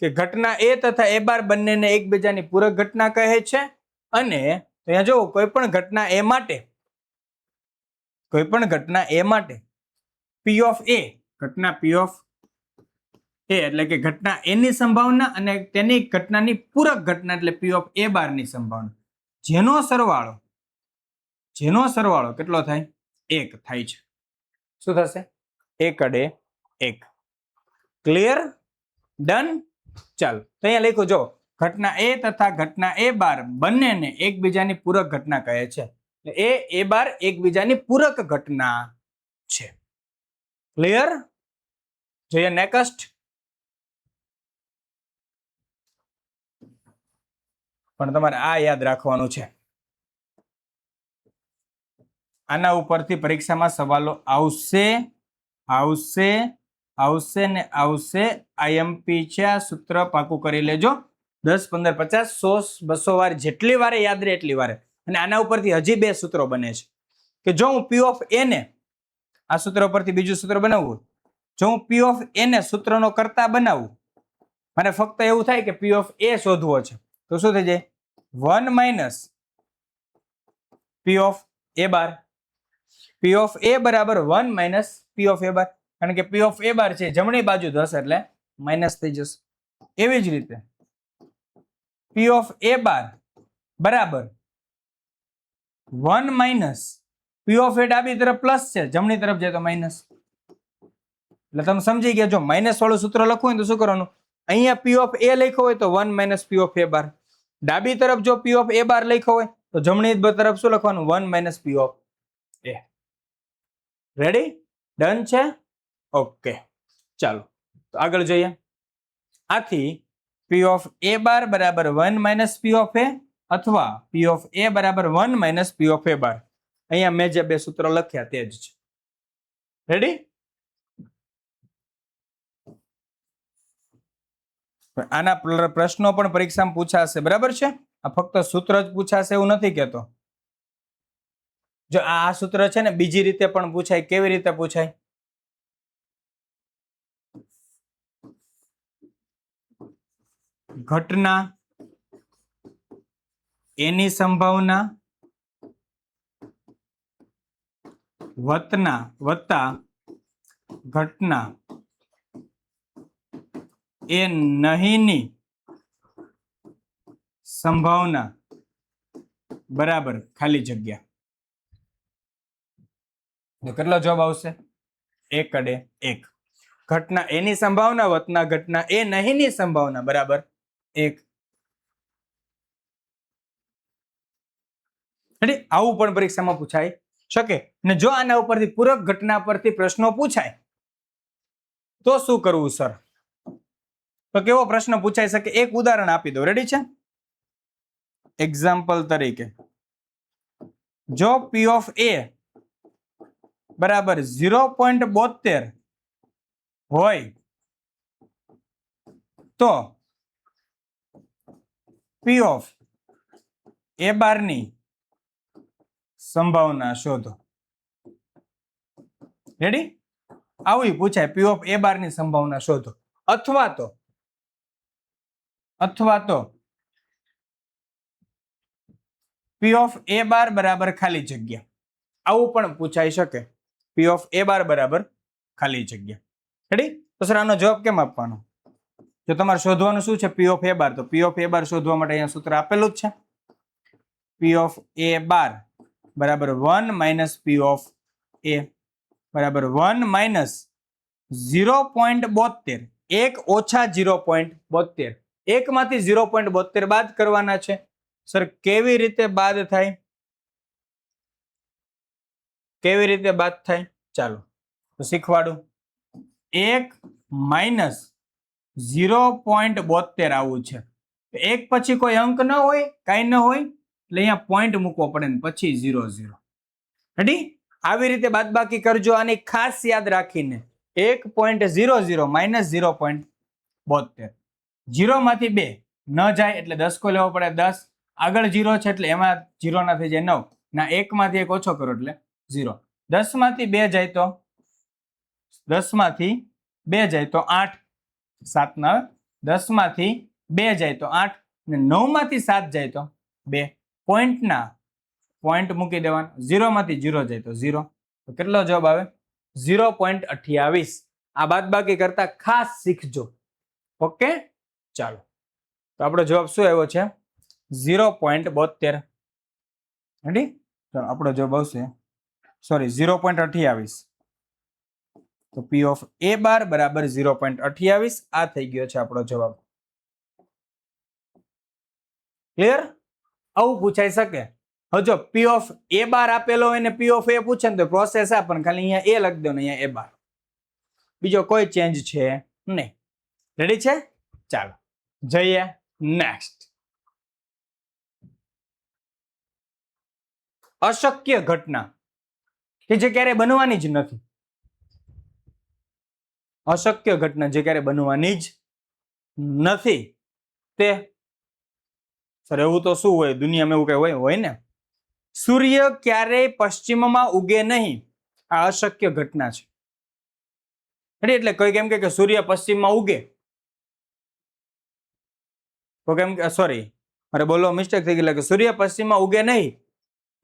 [SPEAKER 1] કે ઘટના એ તથા એ બાર બંનેને એકબીજાની પૂરક ઘટના કહે છે. અને અહીંયા જો કોઈ પણ ઘટના એ માટે, કોઈ પણ ઘટના એ માટે P of A, ઘટના P of A એટલે કે ઘટના એની સંભાવના અને તેની ઘટનાની પૂરક ઘટના એટલે P of A બાર ની સંભાવના, જેનો સરવાળો કેટલો થાય? 1 થાય છે. શું થશે? 1 અડે 1. ક્લિયર? ડન? ચાલો તો અહીંયા લખ્યું જો, ઘટના એ તથા ઘટના એ બાર બંનેને એકબીજાની પૂરક ઘટના કહે છે. એ બાર એકબીજાની પૂરક ઘટના છે. ક્લિયર? જોઈએ નેક્સ્ટ. પણ તમારે આ યાદ રાખવાનું છે, આના ઉપરથી પરીક્ષામાં સવાલો આવશે ને આવશે. આઈએમપી છે, આ સૂત્ર પાકું કરી લેજો. 10, 15, 50, 100, 200 વાર, જેટલી વારે યાદ રહે એટલી વારે. અને આના ઉપરથી હજી 2 સૂત્રો બને છે કે જો હું P of A ને આ સૂત્ર ઉપરથી બીજું સૂત્ર બનાવવું, જો હું P of A ને સૂત્રનો કરતા બનાવું મને ફક્ત એવું થાય કે પી ઓફ એ શોધવો છે તો શું થઈ જાય 1 minus P of A bar. P of A બરાબર 1 માઇનસ પી ઓફ એ બાર, કારણ કે પી ઓફ એ બાર છે જમણી બાજુ થશે એટલે માઇનસ થઈ જશે. એવી જ રીતે પી ઓફ એ બાર બરાબર 1 માઇનસ પી ઓફ એ ડાબી તરફ પ્લસ છે, જમણી તરફ જાય તો માઇનસ. એટલે તમે સમજી ગયા, જો માઇનસ વાળું સૂત્ર લખવું હોય તો શું કરવાનું, અહીંયા પી ઓફ એ લખ્યો હોય તો 1 માઇનસ પી ઓફ એ બાર, ડાબી તરફ જો પી ઓફ એ બાર લખ્યો હોય તો જમણી તરફ શું લખવાનું 1 minus P of A. Ready? Done છે? ઓકે, ચાલો તો આગળ જોઈએ. આથી પી ઓફ એ બાર બરાબર 1 માઇનસ પી ઓફ એ અથવા પી ઓફ એ બરાબર 1 માઇનસ પી ઓફ એ બાર. અહીંયા મેં જે બે સૂત્ર લખ્યા તે જ છે. રેડી? આના પ્રશ્નો પણ પરીક્ષામાં પૂછાશે, બરાબર છે? આ ફક્ત સૂત્ર જ પૂછાશે એવું નથી કહેતો. જો આ સૂત્ર છે ને બીજી રીતે પણ પૂછાય. કેવી રીતે પૂછાય? ઘટના એની સંભાવના વત્તા ઘટના એ નહીંની સંભાવના બરાબર ખાલી જગ્યા. કેટલો જવાબ આવશે? 1 અડે 1. ઘટના એની સંભાવના વત્તા ઘટના એ નહીંની સંભાવના બરાબર 1. આવું પણ પરીક્ષામાં પૂછાઈ શકે. ને જો આના ઉપરથી પૂરક ઘટના પરથી પ્રશ્નો પૂછાય તો શું કરવું સર? તો કેવો પ્રશ્ન પૂછાઈ શકે? એક ઉદાહરણ આપી દો. રેડી છે? એક્ઝામ્પલ તરીકે જો પી ઓફ એ બરાબર 0.72 હોય તો પી ઓફ એ બારની સંભાવના શોધો. રેડી? આવું પૂછાય, પી ઓફ એ બારની સંભાવના શોધો. અથવા તો પી ઓફ એ બાર બરાબર ખાલી જગ્યા. આવું પણ પૂછાઈ શકે, પી ઓફ એ બાર બરાબર ખાલી જગ્યા. રેડી? તો સર આનો જવાબ કેમ આપવાનો? જો તમારે શોધવાનું શું છે પી ઓફ એ બાર, તો પી ઓફ એ બાર શોધવા માટે અહીંયા સૂત્ર આપેલું જ છે. પી ઓફ એ બાર બરાબર 1 માઇનસ પી ઓફ એ બરાબર 1 માઇનસ 0.72, 1 ઓછા 0.72. 1 માંથી 0.72 બાદ કરવાના છે. સર કેવી રીતે બાદ થાય? કેવી રીતે બાદ થાય? ચાલો તો શીખવાડું. 1 માઇનસ 0.72 આવું છે. 1 પછી કોઈ અંક ન હોય, કાંઈ ન હોય, એટલે અહીંયા પોઈન્ટ મૂકવો પડે ને પછી 0 0. રેડી? આવી રીતે બાદબાકી કરજો. આની ખાસ યાદ રાખીને 1.00 માઇનસ 0.72. 0 માંથી 2 ન જાય એટલે 10 કો લેવો પડે. 10 આગળ 0 છે એટલે એમાં 0 ના થઈ જાય 9. ના 1 માંથી 1 ઓછો કરો એટલે 0. 10 માંથી 2 જાય તો 10 માંથી 2 જાય તો 8. 7 ના 10 માંથી 2 જાય તો 8 ને 9 માંથી 7 જાય તો 2. પોઈન્ટ મૂકી દેવાના. 0 માંથી 0 જાય તો 0. તો કેટલો જવાબ આવે? 0.28. આ બાદબાકી કરતા ખાસ શીખજો. ઓકે, ચાલો તો આપણો જવાબ શું આવ્યો છે? 0.72. રેડી? ચાલો આપણો જવાબ આવશે, સોરી 0.28. તો પી ઓફ એ બાર બરાબર 0.28. આ થઈ ગયો છે આપણો જવાબ. ક્લિયર? આવું પૂછાઈ શકે. હવે જો પી ઓફ એ બાર આપેલો હોય ને પી ઓફ એ પૂછે ને તો પ્રોસેસ આ, પણ ખાલી અહીંયા એ લખી દો ને અહીંયા એ બાર. બીજો કોઈ ચેન્જ છે નહીં. રેડી છે? ચાલો જઈએ નેક્સ્ટ. અશક્ય ઘટના કે જે ક્યારે બનવાની જ નથી. અશક્ય ઘટના જે ક્યારે બનવાની જ નથી તે સર એવું તો શું હોય દુનિયામાં? એવું કઈ હોય ને? સૂર્ય ક્યારેય પશ્ચિમમાં ઉગે નહીં. આ અશક્ય ઘટના છે. એટલે કોઈ કેમ કે સૂર્ય પશ્ચિમમાં ઉગે તો કેમ કે સોરી, અરે બોલો મિસ્ટેક થઈ ગઈ, કે સૂર્ય પશ્ચિમમાં ઉગે નહીં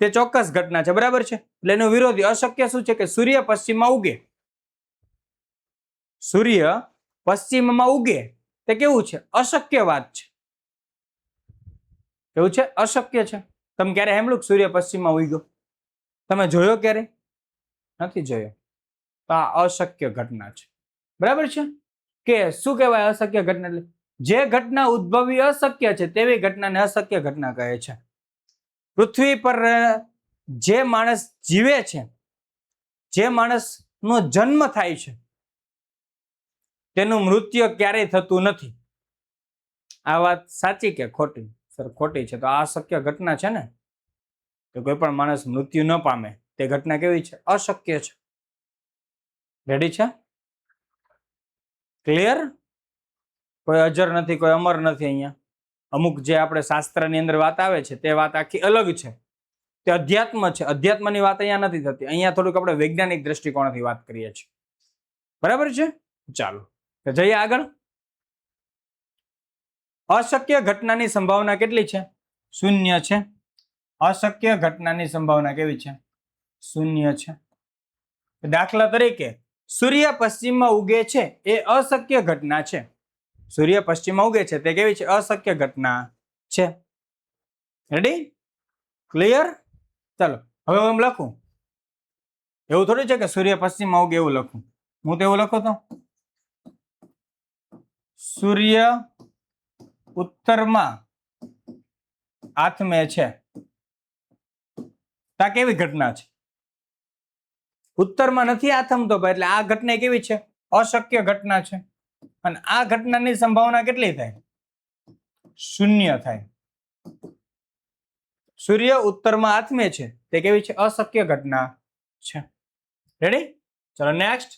[SPEAKER 1] તે ચોક્કસ ઘટના છે, બરાબર છે. એટલે એનો વિરોધી અશક્ય શું છે કે સૂર્ય પશ્ચિમમાં ઉગે. સૂર્ય પશ્ચિમમાં ઉગે તે કેવું છે? અશક્ય વાત છે. કેવું છે? અશક્ય છે. તમે ક્યારે સાંભળ્યું સૂર્ય પશ્ચિમમાં ઉગ્યો? તમે જોયો ક્યારે? નથી જોયો. તો આ અશક્ય ઘટના છે, બરાબર છે. કે શું કહેવાય અશક્ય ઘટના? એટલે જે ઘટના ઉદ્ભવવી અશક્ય છે તેવી ઘટનાને અશક્ય ઘટના કહે છે. પૃથ્વી પર જે માણસ જીવે છે, જે માણસનો જન્મ થાય છે, તેનું મૃત્યુ ક્યારેય થતું નથી. આ વાત સાચી કે ખોટી? સર ખોટી છે. તો આ અશક્ય ઘટના છે ને, તો કોઈ પણ માણસ મૃત્યુ ન પામે તે ઘટના કેવી છે? અશક્ય છે. રેડી છે? ક્લિયર? કોઈ અજર નથી, કોઈ અમર નથી. અહીંયા અમુક જે આપણે શાસ્ત્રની અંદર વાત આવે છે તે વાત આખી અલગ છે, તે અધ્યાત્મ છે. અધ્યાત્મની વાત અહીંયા નથી થતી. અહીંયા થોડુંક આપણે વૈજ્ઞાનિક દ્રષ્ટિકોણથી વાત કરીએ છીએ, બરાબર છે. ચાલો તો જઈએ આગળ. અશક્ય ઘટનાની સંભાવના કેટલી છે? શૂન્ય છે. અશક્ય ઘટનાની સંભાવના કેવી છે? શૂન્ય છે. દાખલા તરીકે સૂર્ય પશ્ચિમમાં ઉગે છે એ અશક્ય ઘટના છે. સૂર્ય પશ્ચિમમાં ઉગે છે તે કેવી છે? અશક્ય ઘટના છે. રેડી? ક્લિયર? ચાલો હવે હું એમ લખું. એવું થોડું છે કે સૂર્ય પશ્ચિમમાં ઉગે એવું લખું. હું તો એવું લખું તો સૂર્ય ઉત્તરમાં આથમે છે. આ કેવી ઘટના છે? ઉત્તરમાં નથી આથમતો ભાઈ, એટલે આ ઘટના કેવી છે? અશક્ય ઘટના છે. અને આ ઘટનાની સંભાવના કેટલી થાય? શૂન્ય થાય. સૂર્ય ઉત્તરમાં આથમે છે તે કેવી છે? અશક્ય ઘટના છે. રેડી? ચલો નેક્સ્ટ.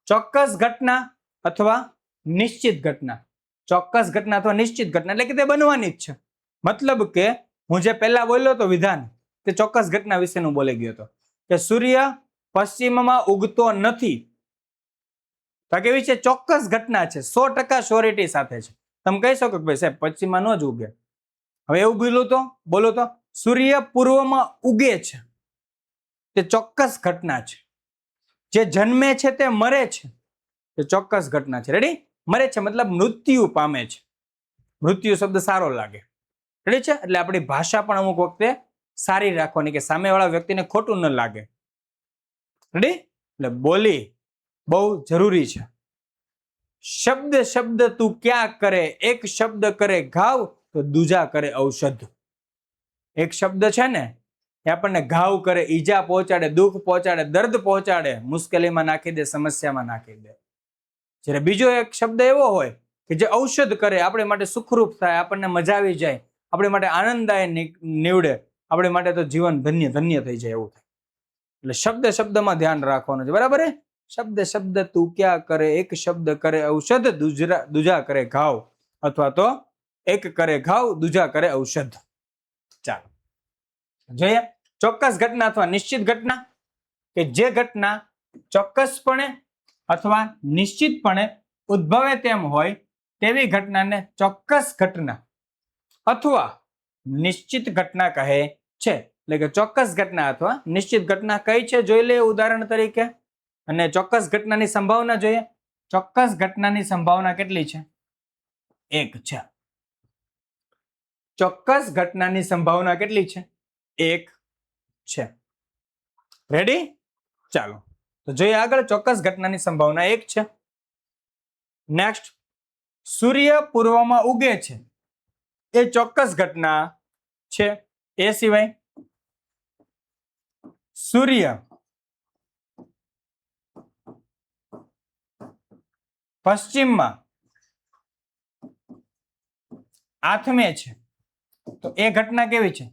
[SPEAKER 1] ચોક્કસ ઘટના અથવા નિશ્ચિત ઘટના. ચોક્કસ ઘટના અથવા નિશ્ચિત ઘટના એટલે કે તે બનવાની જ છે. મતલબ કે હું જે પહેલા બોલ્યો હતો વિધાન, તે ચોક્કસ ઘટના વિશેનું બોલી ગયો હતો કે સૂર્ય પશ્ચિમમાં ઉગતો નથી. તો કેવી છે? ચોક્કસ ઘટના છે, 100% શ્યોરિટી સાથે છે. તમે કહી શકો કે ભાઈ સાહેબ પશ્ચિમમાં ન જ ઉગે. હવે એવું બોલો તો સૂર્ય પૂર્વમાં ઉગે છે, તે ચોક્કસ ઘટના છે. જે જન્મે છે તે મરે છે, તે ચોક્કસ ઘટના છે. રેડી? મરે છે મતલબ મૃત્યુ પામે છે. મૃત્યુ શબ્દ સારો લાગે. રેડી છે? એટલે આપણી ભાષા પણ અમુક વખતે સારી રાખવાની કે સામેવાળા વ્યક્તિને ખોટું ન લાગે. રેડી? એટલે બોલી બહુ જરૂરી છે. શબ્દ શબ્દ તું ક્યાં કરે, એક શબ્દ કરે ઘાવ તો દૂજા કરે ઔષધ. એક શબ્દ છે ને એ આપણને ઘાવ કરે, ઈજા પહોંચાડે, દુઃખ પહોંચાડે, દર્દ પહોંચાડે, મુશ્કેલીમાં નાખી દે, સમસ્યામાં નાખી દે. જ્યારે બીજો એક શબ્દ એવો હોય કે જે ઔષધ કરે, આપણે માટે સુખરૂપ થાય, આપણને મજા આવી જાય, આપણે માટે આનંદદાય નીવડે, આપણે માટે તો જીવન ધન્ય ધન્ય થઈ જાય એવું થાય. એટલે શબ્દ શબ્દમાં ધ્યાન રાખવાનું છે, બરાબર? શબ્દ શબ્દ તું ક્યાં કરે, એક શબ્દ કરે ઔષધ, દૂજા કરે ઘાવ, અથવા તો એક કરે ઘાવ, દૂજા કરે ઔષધ. ચાલો જોઈએ ચોક્કસ ઘટના અથવા નિશ્ચિત ઘટના. કે જે ઘટના ચોક્કસપણે અથવા નિશ્ચિતપણે ઉદ્ભવે તેમ હોય તેવી ઘટનાને ચોક્કસ ઘટના અથવા નિશ્ચિત ઘટના કહે છે. એટલે કે ચોક્કસ ઘટના અથવા નિશ્ચિત ઘટના કઈ છે જોઈ લે ઉદાહરણ તરીકે. અને ચોક્કસ ઘટનાની સંભાવના જોઈએ. ચોક્કસ ઘટનાની સંભાવના કેટલી છે? 1 છે. ચોક્કસ ઘટનાની સંભાવના કેટલી છે? 1 છે. રેડી? ચાલો તો જોઈએ આગળ. ચોક્કસ ઘટનાની સંભાવના 1 છે. નેક્સ્ટ. સૂર્ય પૂર્વમાં ઉગે છે એ ચોક્કસ ઘટના છે. એ સિવાય સૂર્ય પશ્ચિમમાં આથમે છે તો એ ઘટના કેવી છે?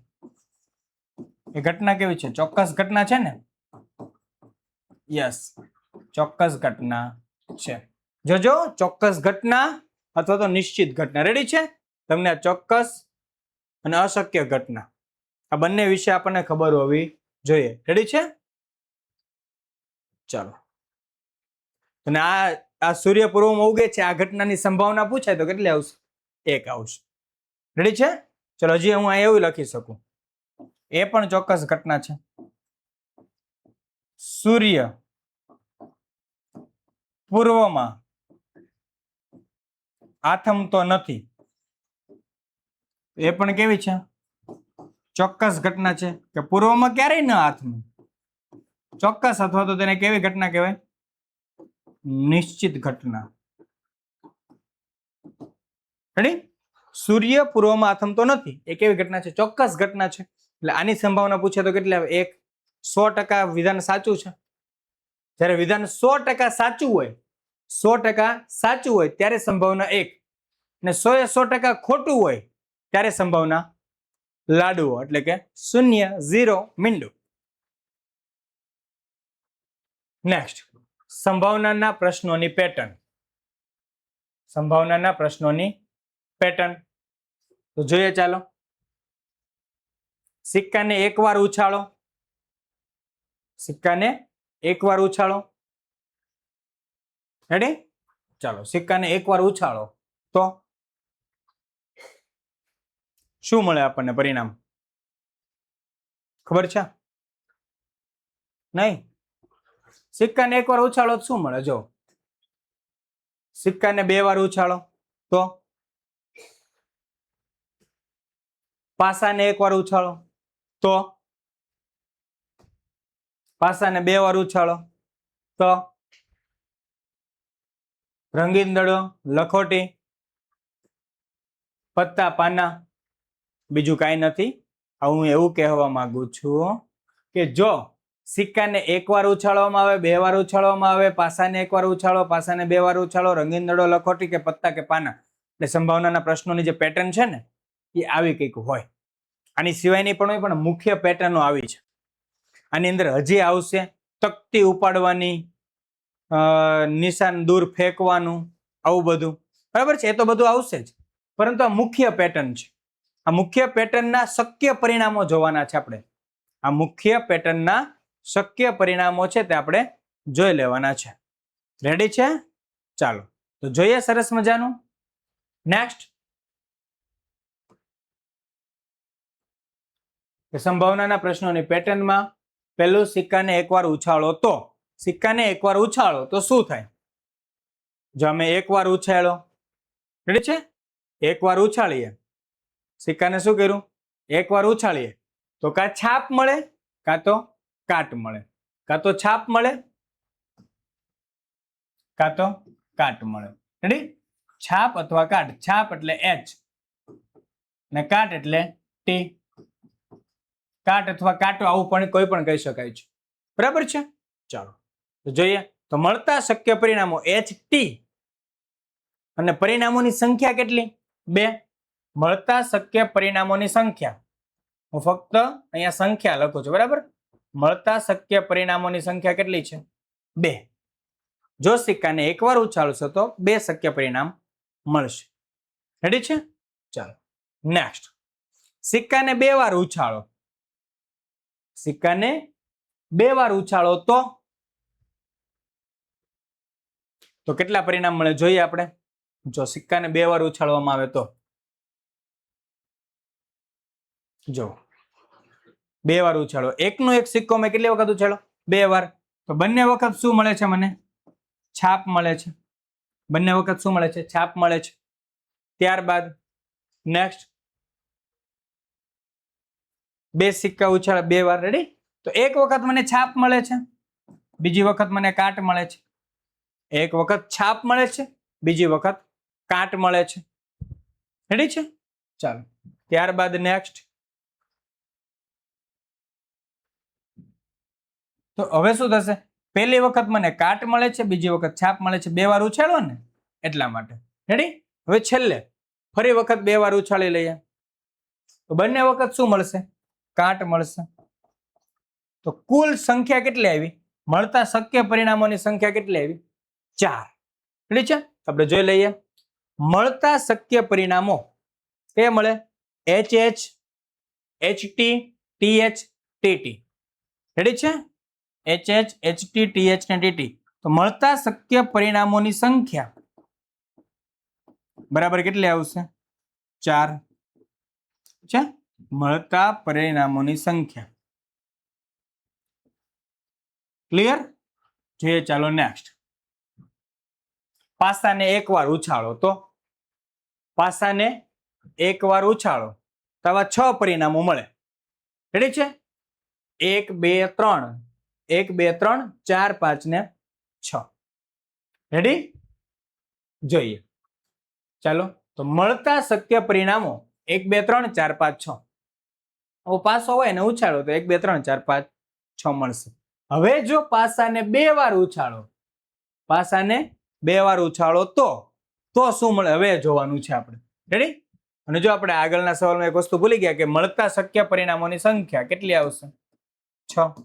[SPEAKER 1] એ ઘટના કેવી છે? ચોક્કસ ઘટના છે ને? યસ, ચોક્કસ ઘટના છે. જોજો, ચોક્કસ ઘટના અથવા તો નિશ્ચિત ઘટના. રેડી છે? તમને આ ચોક્કસ અને અશક્ય ઘટના આ બંને વિશે આપણને ખબર હોવી જોઈએ. રેડી છે? ચાલો. અને આ સૂર્ય પૂર્વમાં ઉગે છે, આ ઘટનાની સંભાવના પૂછાય તો કેટલી આવશે? 1 આવશે. રેડી છે? ચલો હજી હું અહીં એવું લખી શકું, એ પણ ચોક્કસ ઘટના છે. સૂર્ય પૂર્વમાં આથમતો નથી, એ પણ કેવી છે? ચોક્કસ ઘટના છે કે પૂર્વમાં ક્યારેય ન આથમે. ચોક્કસ અથવા તો તેને કેવી ઘટના કહેવાય? નિશ્ચિત ઘટના. રેડી? સૂર્ય પૂર્વમાં આથમતો નથી, એ કેવી ઘટના છે? ચોક્કસ ઘટના છે. એટલે આની સંભાવના પૂછે તો કેટલી આવે? 100% વિધાન સાચું છે. જ્યારે વિધાન 100% સાચું હોય, 100% સાચું હોય ત્યારે સંભાવના 1, અને 100% ખોટું હોય ત્યારે સંભાવના લાડુઓ, એટલે કે 0, 0, મીંડું. નેક્સ્ટ, સંભાવનાના પ્રશ્નોની પેટર્ન. સંભાવનાના પ્રશ્નોની પેટર્ન તો જોઈએ, ચાલો. સિક્કાને એકવાર ઉછાળો, સિક્કાને એકવાર ઉછાળો. રેડી? ચાલો, સિક્કાને એકવાર ઉછાળો તો શું મળે આપણને પરિણામ? ખબર છે? નહીં? સિક્કાને એકવાર ઉછાળો તો શું મળે? જો, સિક્કાને 2 વાર ઉછાળો તો, પાસાને એકવાર ઉછાળો તો, પાસાને 2 વાર ઉછાળો તો, રંગીન દડો, લખોટી, પત્તા, પાના, બીજું કાંઈ નથી. હું એવું કહેવા માંગુ છું કે જો સિક્કાને એકવાર ઉછાળવામાં આવે, 2 વાર ઉછાળવામાં આવે, પાસાને એકવાર ઉછાળો, પાસાને 2 વાર ઉછાળો, રંગીન દડો, લખોટી કે પત્તા કે પાના, એટલે સંભાવનાના પ્રશ્નોની જે પેટર્ન છે ને એ આવી કંઈક હોય. આની સિવાયની પણ હોય, પણ મુખ્ય પેટર્નો આવી છે. આની અંદર હજી આવશે તકતી ઉપાડવાની, નિશાન દૂર ફેંકવાનું, આવું બધું. બરાબર છે? એ તો બધું આવશે જ, પરંતુ આ મુખ્ય પેટર્ન છે. આ મુખ્ય પેટર્નના શક્ય પરિણામો જોવાના છે આપણે. આ મુખ્ય પેટર્નના શક્ય પરિણામો છે તે આપણે જોઈ લેવાના છે. રેડી છે? ચાલો તો જોઈએ સરસ મજાનું. નેક્સ્ટ, સંભાવનાના પ્રશ્નોની પેટર્નમાં પહેલું, સિક્કાને એકવાર ઉછાળો તો. સિક્કાને એકવાર ઉછાળો તો શું થાય? જો અમે એકવાર ઉછાળ્યો, રેડી છે? એકવાર ઉછાળીએ, સિક્કાને શું કર્યું? એકવાર ઉછાળીએ તો કાં છાપ મળે, કાં તો કાટ મળે. કાં તો છાપ મળે, કાં તો કાટ મળે. રેડી? છાપ અથવા કાટ. છાપ એટલે H ને કાટ એટલે T. કાટ અથવા કાંટો, આવું પણ કોઈ પણ કહી શકાય છે. બરાબર છે? ચાલો તો જોઈએ. તો મળતા શક્ય પરિણામો HT, અને પરિણામોની સંખ્યા કેટલી? 2. મળતા શક્ય પરિણામોની સંખ્યા, હું ફક્ત અહીંયા સંખ્યા લખું છું. બરાબર? મળતા શક્ય પરિણામોની સંખ્યા કેટલી છે? 2. જો સિક્કાને એકવાર ઉછાળશો તો 2 શક્ય પરિણામ મળશે. રેડી છે? ચાલો નેક્સ્ટ, સિક્કાને 2 વાર ઉછાળો. સિક્કાને 2 વાર ઉછાળો તો કેટલા પરિણામ મળે જોઈએ આપણે. જો સિક્કાને 2 વાર ઉછાળવામાં આવે તો, જો 2 વાર ઉછાળો, એકનો એક સિક્કો મેં કેટલી વખત ઉછાળો? 2 વાર. તો બંને વખત શું મળે છે મને? છાપ મળે છે. બંને વખત શું મળે છે? છાપ મળે છે. ત્યારબાદ નેક્સ્ટ, 2 સિક્કા ઉછાળે 2 વાર. રેડી? તો એક વખત મને છાપ મળે છે, બીજી વખત મને કાટ મળે છે. એક વખત છાપ મળે છે, બીજી વખત કાટ મળે છે. રેડી છે? ચાલો ત્યારબાદ નેક્સ્ટ, તો હવે શું થશે? પહેલી વખત મને કાટ મળે છે, બીજી વખત છાપ મળે છે. 2 વાર ઉછાળો ને એટલા માટે. રેડી? હવે છેલ્લે ફરી વખત 2 વાર ઉછાળી લઈએ તો બંને વખત શું મળશે? કાટ મળશે. તો કુલ સંખ્યા કેટલી આવી? મળતા શક્ય પરિણામોની સંખ્યા કેટલી આવી? 4. રેડી છે? આપણે જોઈ લઈએ. મળતા શક્ય પરિણામો એ મળે HH, HT, TH, TT. Ready છે? HH, HT, TH ને TT. તો મળતા શક્ય પરિણામોની સંખ્યા બરાબર કેટલી આવશે? 4. છે મળતા પરિણામોની સંખ્યા. ક્લિયર? જોઈએ ચાલો નેક્સ્ટ. પાસાને એકવાર ઉછાળો તો પાસાને એકવાર ઉછાળો તો આવા 6 પરિણામો મળે. રેડી છે? 1 2 3 1 2 3 4 5 ને 6. રેડી? જોઈએ ચાલો. તો મળતા શક્ય પરિણામો 1 2 3 4 5 6. હવે પાસો હોય ને ઉછાળો તો 1 2 3 4 5 6 મળશે. હવે જો પાસાને 2 વાર ઉછાળો, પાસાને 2 વાર ઉછાળો તો શું મળે હવે જોવાનું છે આપણે. રેડી? અને જો આપણે આગળના સવાલમાં એક વસ્તુ ભૂલી ગયા કે મળતા શક્ય પરિણામોની સંખ્યા કેટલી આવશે? 6.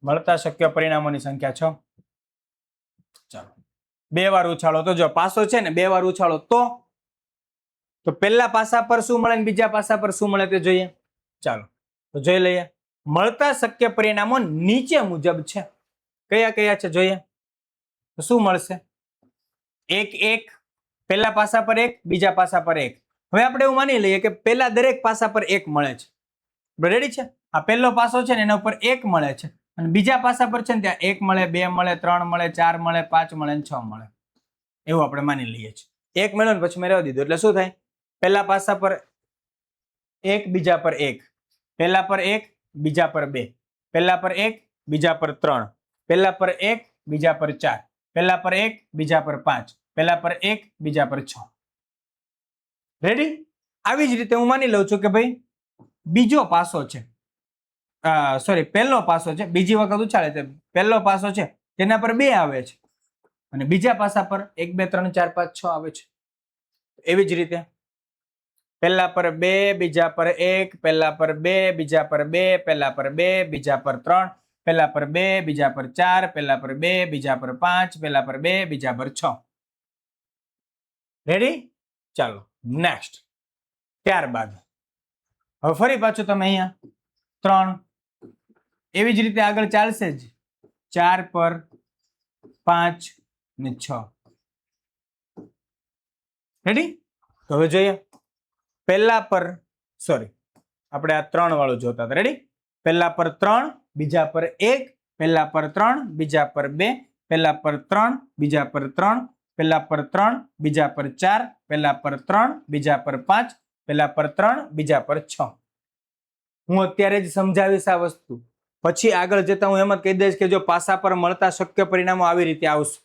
[SPEAKER 1] મળતા શક્ય પરિણામોની સંખ્યા 6. ચાલો 2 વાર ઉછાળો તો જો પાસો છે ને 2 વાર ઉછાળો તો પહેલા પાસા પર શું મળે ને બીજા પાસા પર શું મળે તે જોઈએ. ચાલો તો જોઈ લઈએ. મળતા શક્ય પરિણામો નીચે મુજબ છે. કયા કયા છે જોઈએ. તો શું મળશે? 1 1 પહેલા પાસા પર 1 બીજા પાસા પર 1. હવે આપણે એવું માની લઈએ કે પહેલા દરેક પાસા પર 1 મળે છે. રેડી છે? આ પહેલો પાસો છે ને એના ઉપર 1 મળે છે અને બીજા પાસા પર છે ને ત્યાં 1 મળે 2 મળે 3 મળે 4 મળે 5 મળે 6 મળે. એવું આપણે માની લઈએ છીએ. 1 મળ્યો ને પછી મેં રહેવા દીધું એટલે શું થાય? પહેલા પાસા પર 1 બીજા પર 1, પહેલા પર 1 બીજા પર 2, પહેલા પર 1 બીજા પર 3, પહેલા પર 1 બીજા પર 4, પહેલા પર 1 બીજા પર 5, પહેલા પર 1 બીજા પર 6. રેડી? આવી જ રીતે હું માની લઉં છું કે ભાઈ બીજો પાસો છે, સોરી પહેલો પાસો છે, બીજી વખત ઉછાળે છે, પહેલો પાસો છે તેના પર 2 આવે છે અને બીજા પાસા પર 1 2 3 4 5 6 આવે છે. એવી જ રીતે પહેલા પર 2 બીજા પર 1, પહેલા પર 2 બીજા પર 2, પહેલા પર 2 બીજા પર 3, પહેલા પર 2 બીજા પર 4, પહેલા પર 2 બીજા પર 5, પહેલા પર 2 બીજા પર 6. રેડી? ચાલો નેક્સ્ટ. ત્યારબાદ હવે ફરી પાછું તમે અહીંયા 3 એવી જ રીતે આગળ ચાલશે જ 4 પર 5 ને 6. રેડી? તો હવે જોઈએ. પહેલા પર સોરી આપણે આ 3 વાળું જોતા હતા. રેડી? પહેલા પર 3 બીજા પર 1, પહેલા પર 3 બીજા પર 2, પહેલા પર 3 બીજા પર 3, પહેલા પર 3 બીજા પર 4, પહેલા પર 3 બીજા પર 5, પહેલા પર 3 બીજા પર 6. હું અત્યારે જ સમજાવીશ આ વસ્તુ, પછી આગળ જતા હું એમ જ કહી દઈશ કે જો પાસા પર મળતા શક્ય પરિણામો આવી રીતે આવશે.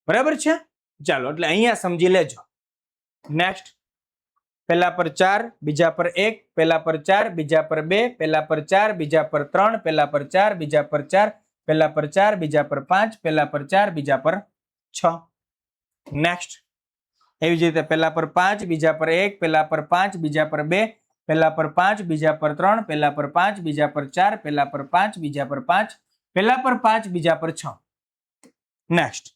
[SPEAKER 1] બરાબર છે? ચાલો એટલે અહીંયા સમજી લેજો. નેક્સ્ટ. પહેલા પર 4 બીજા પર 1, પહેલા પર 4 બીજા પર 2, પહેલા પર 4 બીજા પર 3, પહેલા પર 4 બીજા પર 4, પહેલા પર 4 બીજા પર 5, પહેલા પર 4 બીજા પર 6. નેક્સ્ટ. એવી જ રીતે પહેલા પર 5 બીજા પર 1, પહેલા પર 5 બીજા પર 2, પહેલા પર 5 બીજા પર 3, પહેલા પર 5 બીજા પર 4, પહેલા પર 5 બીજા પર 5, પહેલા પર 5 બીજા પર 6. નેક્સ્ટ.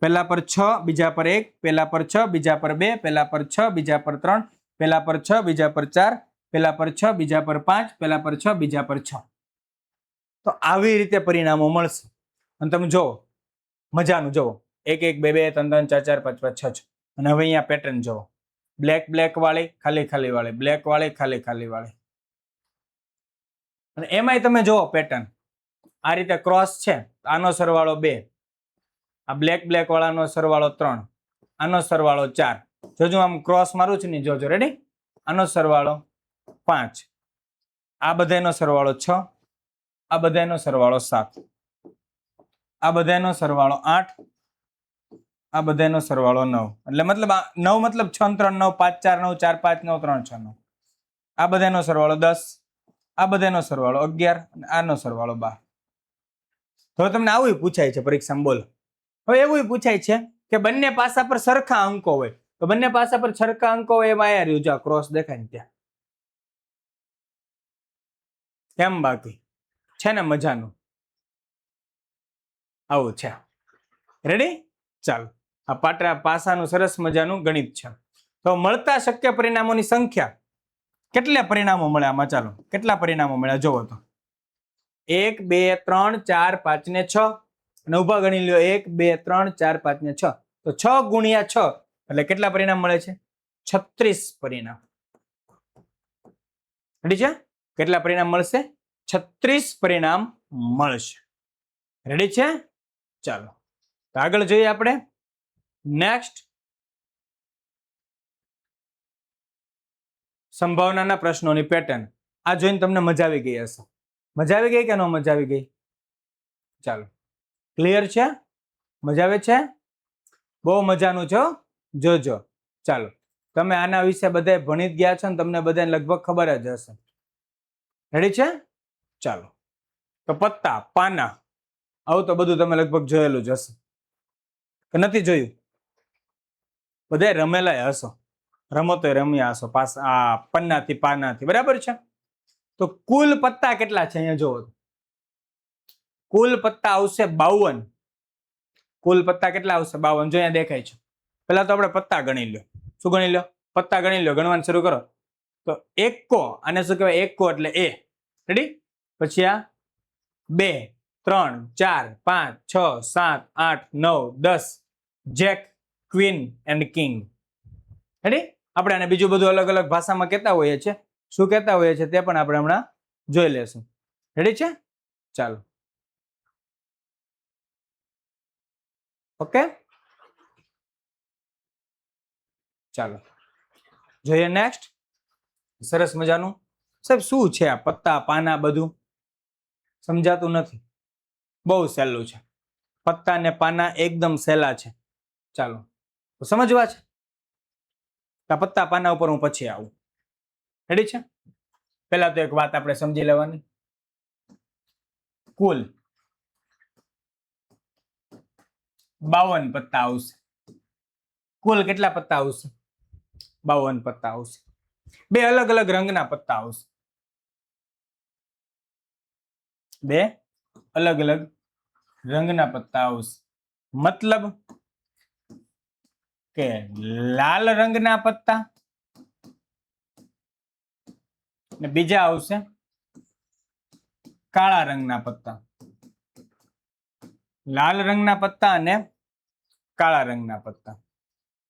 [SPEAKER 1] પહેલા પર 6 બીજા પર 1, પહેલા પર 6 બીજા પર 2, પહેલા પર 6 બીજા પર 3, પહેલા પર 6 બીજા પર 4, પહેલા પર 6 બીજા પર 5, પહેલા પર 6 બીજા પર 6. તો આવી રીતે પરિણામો મળશે. અને તમે જુઓ મજાનું જુઓ 1 1 2 2 3 3 4 4 5 5 6 6. અને હવે અહીંયા પેટર્ન જુઓ. બ્લેક વાળી ખાલી ખાલી વાળી, બ્લેક વાળી ખાલી ખાલી વાળી. અને એમાંય તમે જુઓ પેટર્ન આ રીતે ક્રોસ છે. આનો સરવાળો 2, આ બ્લેક વાળાનો સરવાળો 3, આનો સરવાળો 4. જોજો આમ ક્રોસ મારું છું ને જોજો. રેડી? આનો સરવાળો 5, આ બધાનો સરવાળો 6, આ બધાનો સરવાળો 7, આ બધાનો સરવાળો 8, આ બધાનો સરવાળો 9. એટલે મતલબ 9 મતલબ 6 3 9 5 4 9 4 5 9 3 6 9. આ બધાનો સરવાળો 10, આ બધાનો સરવાળો 11 અને આનો સરવાળો 12. તો તમને આવું પૂછાય છે પરીક્ષામાં. બોલો. હવે એવું પૂછાય છે કે બંને પાસા પર સરખા અંકો હોય. તો બંને પાસા પર સરખા અંકો હોય એમાં આ રહ્યું જો ક્રોસ દેખાય ને ત્યાં. કેમ બાકી છે ને મજાનું? આવું છે. રેડી? ચાલો. આ પાસાનું સરસ મજાનું ગણિત છે. તો મળતા શક્ય પરિણામોની સંખ્યા કેટલા પરિણામો મળ્યા આમાં? ચાલો કેટલા પરિણામો મળ્યા જોવો તો 1 2 3 4 5 ને 6 અને ઉભા ગણી લ્યો 1 2 3 4 5 ને 6. તો 6 ગુણ્યા 6 એટલે કેટલા પરિણામ મળે છે? 36 પરિણામ. રેડી છે? કેટલા પરિણામ મળશે? 36 પરિણામ મળશે. રેડી છે? ચાલો તો આગળ જોઈએ આપણે. નેક્સ્ટ, સંભાવનાના પ્રશ્નોની પેટર્ન. આ જોઈને તમને મજા આવી ગઈ હશે. મજા આવી ગઈ કે ન મજા આવી ગઈ? ચાલો, ક્લિયર છે? મજા આવે છે? બહુ મજાનું છે, જોજો. ચાલો, તમે આના વિશે બધા ભણી જ ગયા છો ને તમને બધાને લગભગ ખબર જ હશે. રેડી છે? ચાલો, તો પત્તા, પાના, આવું તો બધું તમે લગભગ જોયેલું જ હશે કે નથી જોયું? બધા રમેલા હશો, રમતો રમ્યા હશો આ પન્નાથી પાનાથી, બરાબર છે? તો કુલ પત્તા કેટલા છે અહીંયા જોવો. કુલ પત્તા આવશે 52. કુલ પત્તા કેટલા આવશે? 52. જો અહીંયા દેખાય છે. પેલા તો આપણે પત્તા ગણી લો. શું ગણી લો? પત્તા ગણી લો, ગણવાનું શરૂ કરો. તો એકો, આને શું કહેવાય? એકો એટલે એ. રેડી? પછી આ 2, 3, 4, 5, 6, 7, 8, 9, 10. Jack, queen and king. Ready? આપણે આને બીજું બધું અલગ અલગ ભાષામાં કહેતા હોઈએ છીએ. શું કહેતા હોઈએ છીએ તે પણ આપણે હમણાં જોઈ લેશું. રેડી છે? ચાલો, ઓકે, ચાલો જોઈએ નેક્સ્ટ. સરસ મજાનું. સાહેબ શું છે આ પત્તા પાના બધું? સમજાતું નથી. બહુ સહેલું છે. પત્તા ને પાના એકદમ સહેલા છે. ચાલો તો સમજવા છે. પત્તા પાના ઉપર હું પછી આવું. રેડી છે? પહેલા તો એક વાત આપણે સમજી લેવાની. કુલ 52 પત્તા આવશે. કુલ કેટલા પત્તા આવશે? 52 પત્તા આવશે. બે અલગ અલગ રંગના પત્તા આવશે. બે અલગ અલગ રંગના પત્તા આવશે. મતલબ કે લાલ રંગના પત્તા ને બીજા આવશે કાળા રંગના પત્તા. લાલ રંગના પત્તા અને કાળા રંગના પત્તા.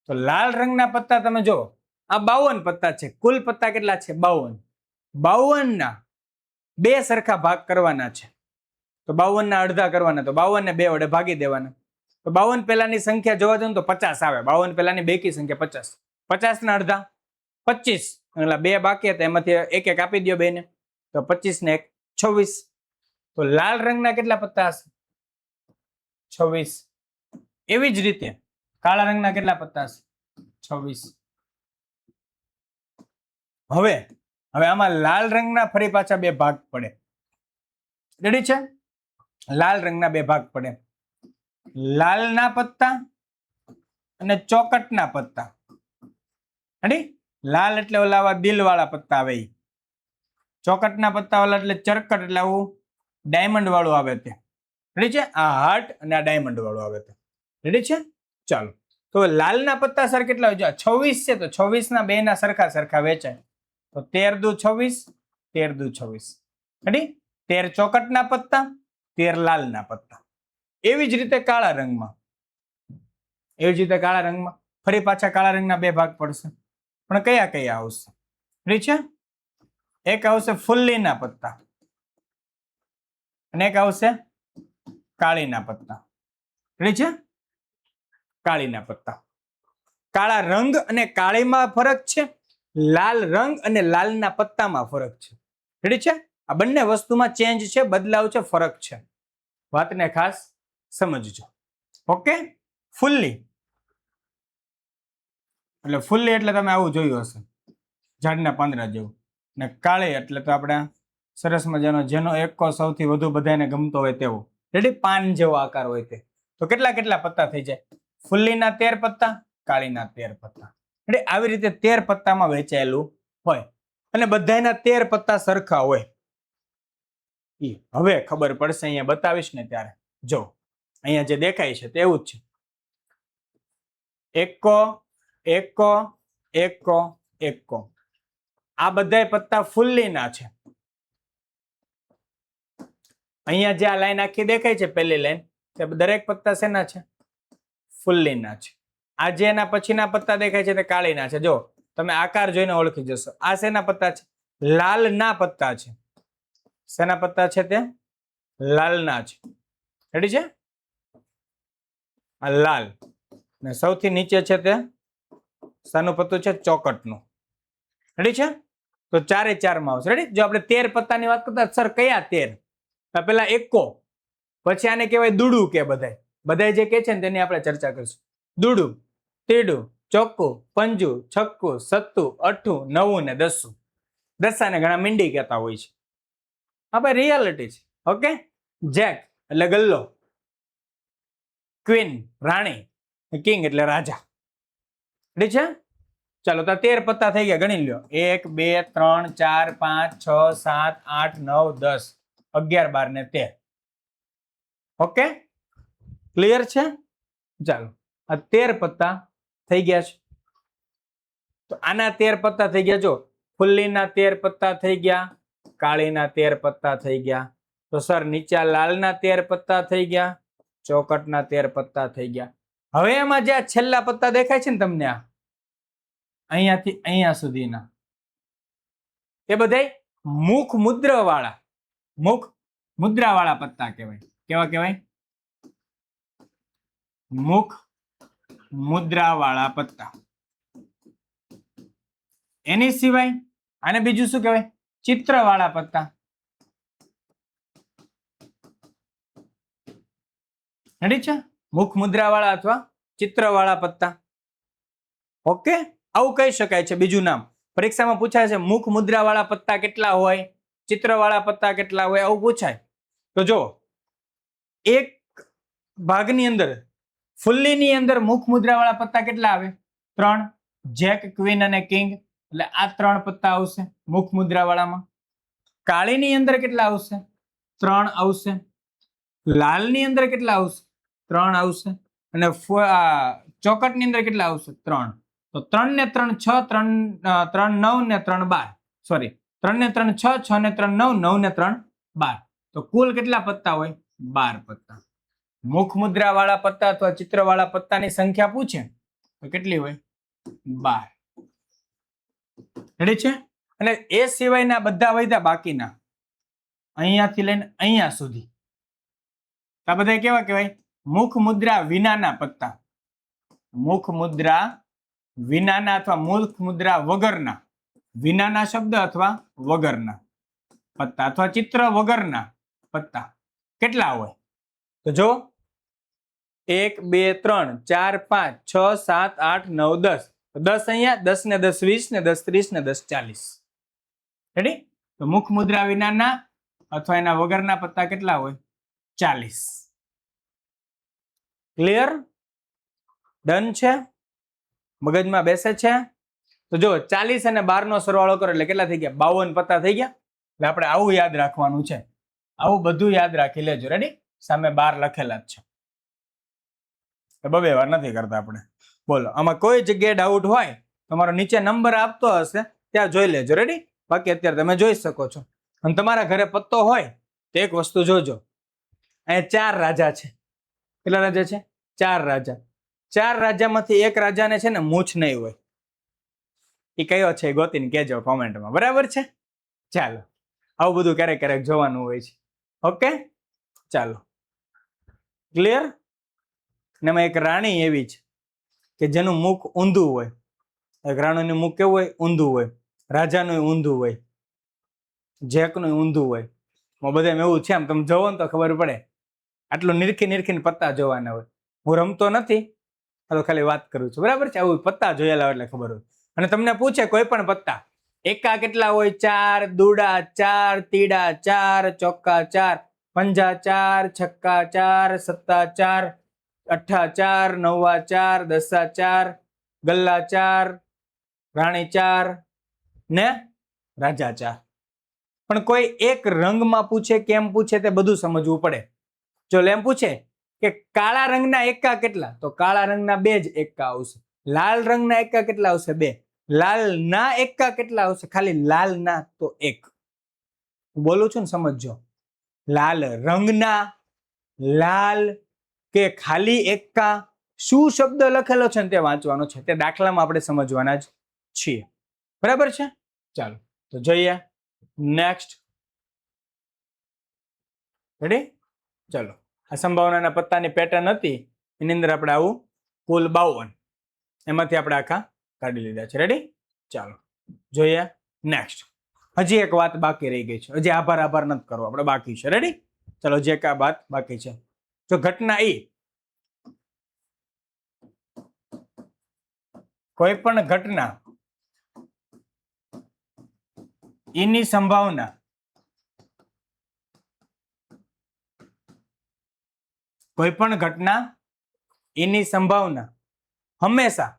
[SPEAKER 1] તો લાલ રંગના પત્તા તમે જો, આ 52 પત્તા છે. કુલ પત્તા કેટલા છે? 52. 52 ના બે સરખા ભાગ કરવાના છે. તો 52 ના અડધા કરવાના. તો 52 ને 2 વડે ભાગી દેવાના. તો 52 પહેલાની સંખ્યા જોવા જઈએ તો 50 આવે. 52 પહેલાની બેકી સંખ્યા 50. 50 ના અડધા 25. એટલે બે બાકી હતા એમાંથી એક એક આપી દો બેને. તો 25 ને 1 26. તો લાલ રંગના કેટલા પત્તા હશે? 26. એવી જ રીતે કાળા રંગના કેટલા પત્તા હશે? 26. હવે આમાં લાલ રંગના ફરી પાછા બે ભાગ પડે. રેડી છે? લાલ રંગના બે ભાગ પડે. લાલના પત્તા અને ચોકટના પત્તા. રેડી? લાલ એટલે ઓલા દિલ વાળા પત્તા આવે. ચોકટના પત્તા વાળા એટલે ચરકટ એટલે આવું ડાયમંડ વાળું આવે તે. રેડી છે? આ હાર્ટ અને આ ડાયમંડ વાળું આવે તે. રેડી છે? ચાલો, તો લાલના પત્તા સર કેટલા હોય? 26 છે. તો 26 ના બે ના સરખા સરખા વેચાય. તો 13 દુ 26, 13 દુ 26. રેડી? 13 ચોકટના પત્તા, 13 લાલના પત્તા. એવી જ રીતે કાળા રંગમાં. ફરી પાછા કાળા રંગના બે ભાગ પડશે. પણ કયા કયા આવશે? રેડી છે? એક આવશે ફુલ્લીના પત્તા અને એક આવશે કાળીના પત્તા. રેડી છે? કાળીના પત્તા. કાળા રંગ અને કાળીમાં ફરક છે. લાલ રંગ અને લાલના પત્તામાં ફરક છે. રેડી છે? આ બંને વસ્તુમાં ચેન્જ છે, બદલાવ છે, ફરક છે. વાતને ખાસ સમજજો. ઓકે? ફુલ્લી એટલે તમે આવું જોયું હશે, ઝાડના પાંદડા જેવું. ને કાળી એટલે તો આપણે સરસ મજાનો જેનો એકો સૌથી વધુ બધાને ગમતો હોય તેવો. રેડી? પાન જેવો આકાર હોય તે. તો કેટલા કેટલા પત્તા થઈ જાય? ફુલ્લીના 13 પત્તા, કાળીના 13 પત્તા. એટલે આવી રીતે 13 પત્તામાં વહેંચાયેલું હોય અને બધાના 13 પત્તા સરખા હોય. હવે ખબર પડશે, અહીંયા બતાવીશ ને ત્યારે. જો અહીંયા જે દેખાય છે તેવું જ છે. એકો એકો એકો એકો. આ બધા પત્તા ફુલ્લીના છે. અહીંયા જે આ લાઈન આખી દેખાય છે પહેલી લાઈન, તે દરેક પત્તા શેના છે? ફુલ્લીના છે. આ જે એના પછીના પત્તા દેખાય છે તે કાળીના છે. જો તમે આકાર જોઈને ઓળખી જશો. આ શેના પત્તા છે? લાલના પત્તા છે. શેના પત્તા છે તે? લાલના છે. રેડી છે? આ લાલ. ને સૌથી નીચે છે તે શાનું પત્તું છે? ચોકટનું. રેડી છે? તો 4 માં આવશે. રેડી? જો આપણે 13 પત્તાની વાત કરતા સર કયા 13? પેલા એકો, પછી આને કહેવાય દુડું કે બધાય જે કે છે ને તેની આપણે ચર્ચા કરીશું. દુડું, તીડું, ચોક્કું, પંજું, છક્કું, સત્તું, અઠ્ઠું, નવું ને દસું. દસાને ઘણા મીંડી કહેતા હોય છે. હા ભાઈ રિયાલિટી છે. ઓકે. જેક એટલે ગલ્લો, ક્વીન રાણી, કિંગ એટલે રાજા. રેડી છે? ચાલો તો 13 પત્તા થઈ ગયા, ગણી લ્યો. 1 2 3 4 5 6 7 8 9 10 11 12 ને 13. ઓકે, ક્લિયર છે? ચાલો આ 13 પત્તા થઈ ગયા છે. તો આના 13 પત્તા થઈ ગયા. જો ફુલ્લીના 13 પત્તા થઈ ગયા, કાળીના 13 પત્તા થઈ ગયા. તો સર નીચે લાલના 13 પત્તા થઈ ગયા, ચોકટના 13 પત્તા થઈ ગયા. હવે એમાં જે છેલ્લા પત્તા દેખાય છે ને તમને, આ અહીંયાથી અહીંયા સુધીના, એ બધાય મુખ મુદ્રા વાળા પત્તા કહેવાય. કેવા કહેવાય? મુખ મુદ્રા વાળા પત્તા. એની સિવાય આને બીજું શું કહેવાય? ચિત્ર વાળા પત્તા. રેડી છે? મુખ મુદ્રા વાળા અથવા ચિત્ર વાળા પત્તા. ઓકે, આવું કહી શકાય છે. બીજું નામ પરીક્ષામાં પૂછાય છે, મુખ મુદ્રા વાળા પત્તા કેટલા હોય, ચિત્ર વાળા પત્તા કેટલા હોય, આવું પૂછાય. તો જો એક ભાગની અંદર ફુલ્લીની અંદર મુખ મુદ્રા વાળા પત્તા કેટલા આવે? 3. જેક, ક્વીન અને કિંગ, એટલે આ 3 પત્તા આવશે મુખ મુદ્રા વાળામાં. કાળીની અંદર કેટલા આવશે? 3 આવશે. લાલની અંદર કેટલા આવશે? 3 આવશે. અને ચોકટની અંદર કેટલા આવશે? 3. તો 3 ને 3 6, 3 9 ને 3 12. સોરી, 3 ને 3 6, 6 ને 3 9, 9 ને 3 12. તો કુલ કેટલા પત્તા હોય? 12 પત્તા. મુખ મુદ્રા વાળા પત્તા અથવા ચિત્ર વાળા પત્તાની સંખ્યા પૂછે તો કેટલી હોય? 12. રેડી છે? અને એ સિવાયના બધા વધ્યા બાકીના, અહીંયાથી લઈને અહીંયા સુધી, આ બધા કેવા કહેવાય? મુખ મુદ્રા વિનાના પત્તા. મુખ મુદ્રા વિનાના અથવા મુખ મુદ્રા વગરના, વિનાના શબ્દ અથવા વગરના પત્તા અથવા ચિત્ર વગરના પત્તા કેટલા હોય? તો જો 1 2 3 4 5 6 7 8 9 10. 10 અહીંયા, 10 ને 10 20 ને 10 30 ને 10 40. રેડી? તો મુખ મુદ્રા વિનાના અથવા એના વગરના પત્તા કેટલા હોય? 40. ક્લિયર? ડન છે? મગજમાં બેસે છે? તો જો 40 અને 12 નો સરવાળો કરો એટલે કેટલા થઈ ગયા? 52 પત્તા થઈ ગયા. એટલે આપણે આવું યાદ રાખવાનું છે. આવું બધું યાદ રાખી લેજો. રેડી? સામે 12 લખેલા જ છે. બબે વાર નથી કરતા આપણે. બોલો, આમાં કોઈ જગ્યાએ ડાઉટ હોય તમારો નીચે નંબર આપતો હશે ત્યાં જોઈ લેજો. રેડી? બાકી અત્યારે તમે જોઈ શકો છો. અને તમારા ઘરે પત્તો હોય તો એક વસ્તુ જોજો, અહીંયા 4 રાજા છે. કેટલા રાજા છે? 4 રાજા. 4 રાજામાંથી એક રાજાને છે ને મૂછ નહીં હોય. એ કયો છે ગોતીને કહેજો કોમેન્ટમાં. બરાબર છે? ચાલો, આવું બધું ક્યારેક ક્યારેક જોવાનું હોય છે. ઓકે, ચાલો, ક્લિયર? ને એમાં એક રાણી એવી છે કે જેનું મુખ ઊંધું હોય. એક રાણીનું મુખ કેવું હોય? ઊંધું હોય. રાજાનું ઊંધું હોય, જેકનું ઊંધું હોય. બધામાં એવું છે. આમ તમે જોવો ને તો ખબર પડે. આટલું નિરખીને પત્તા જોવાના હોય. હું રમતો નથી, તો ખાલી વાત કરું છું. બરાબર છે? આવું પત્તા જોયેલા હોય એટલે ખબર હોય. અને તમને પૂછે કોઈ પણ પત્તા, એકા કેટલા હોય? 4, દુડા 4, તીડા 4, ચોક્કા 4, પંજા 4, છક્કા 4, સત્તા 4, અઠ્ઠા 4, નવા 4, દસા 4, ગલ્લા 4, રાણી 4 ને રાજા 4. પણ કોઈ એક રંગમાં પૂછે, કેમ પૂછે તે બધું સમજવું પડે. જો એમ પૂછે કે કાળા રંગના એકા કેટલા, તો કાળા રંગના 2 જ એકા આવશે. લાલ રંગના એકા કેટલા આવશે? 2. લાલ ના એકા કેટલા આવશે? ખાલી લાલ ના તો 1. બોલું છું ને, સમજજો. લાલ રંગના, લાલ કે ખાલી એકા, શું શબ્દ લખેલો છે ને તે વાંચવાનો છે. તે દાખલામાં આપણે સમજવાના જ છીએ. બરાબર છે? ચાલો તો જોઈએ. નેક્સ્ટ. રેડી? ચલો, આ સંભાવનાના પત્તાની પેટર્ન હતી, એની અંદર આપણે આવું કુલ 52, એમાંથી આપણે આખા કાઢી લીધા છે. રેડી? ચાલો જોઈએ નેક્સ્ટ. હજી એક વાત બાકી રહી ગઈ છે. હજી આભાર નથી કરવો આપણે, બાકી છે. રેડી? ચલો, જે કા વાત બાકી છે. જો ઘટના ઈ, કોઈ પણ ઘટના ઈની સંભાવના કોઈ પણ ઘટના ઈની સંભાવના હંમેશા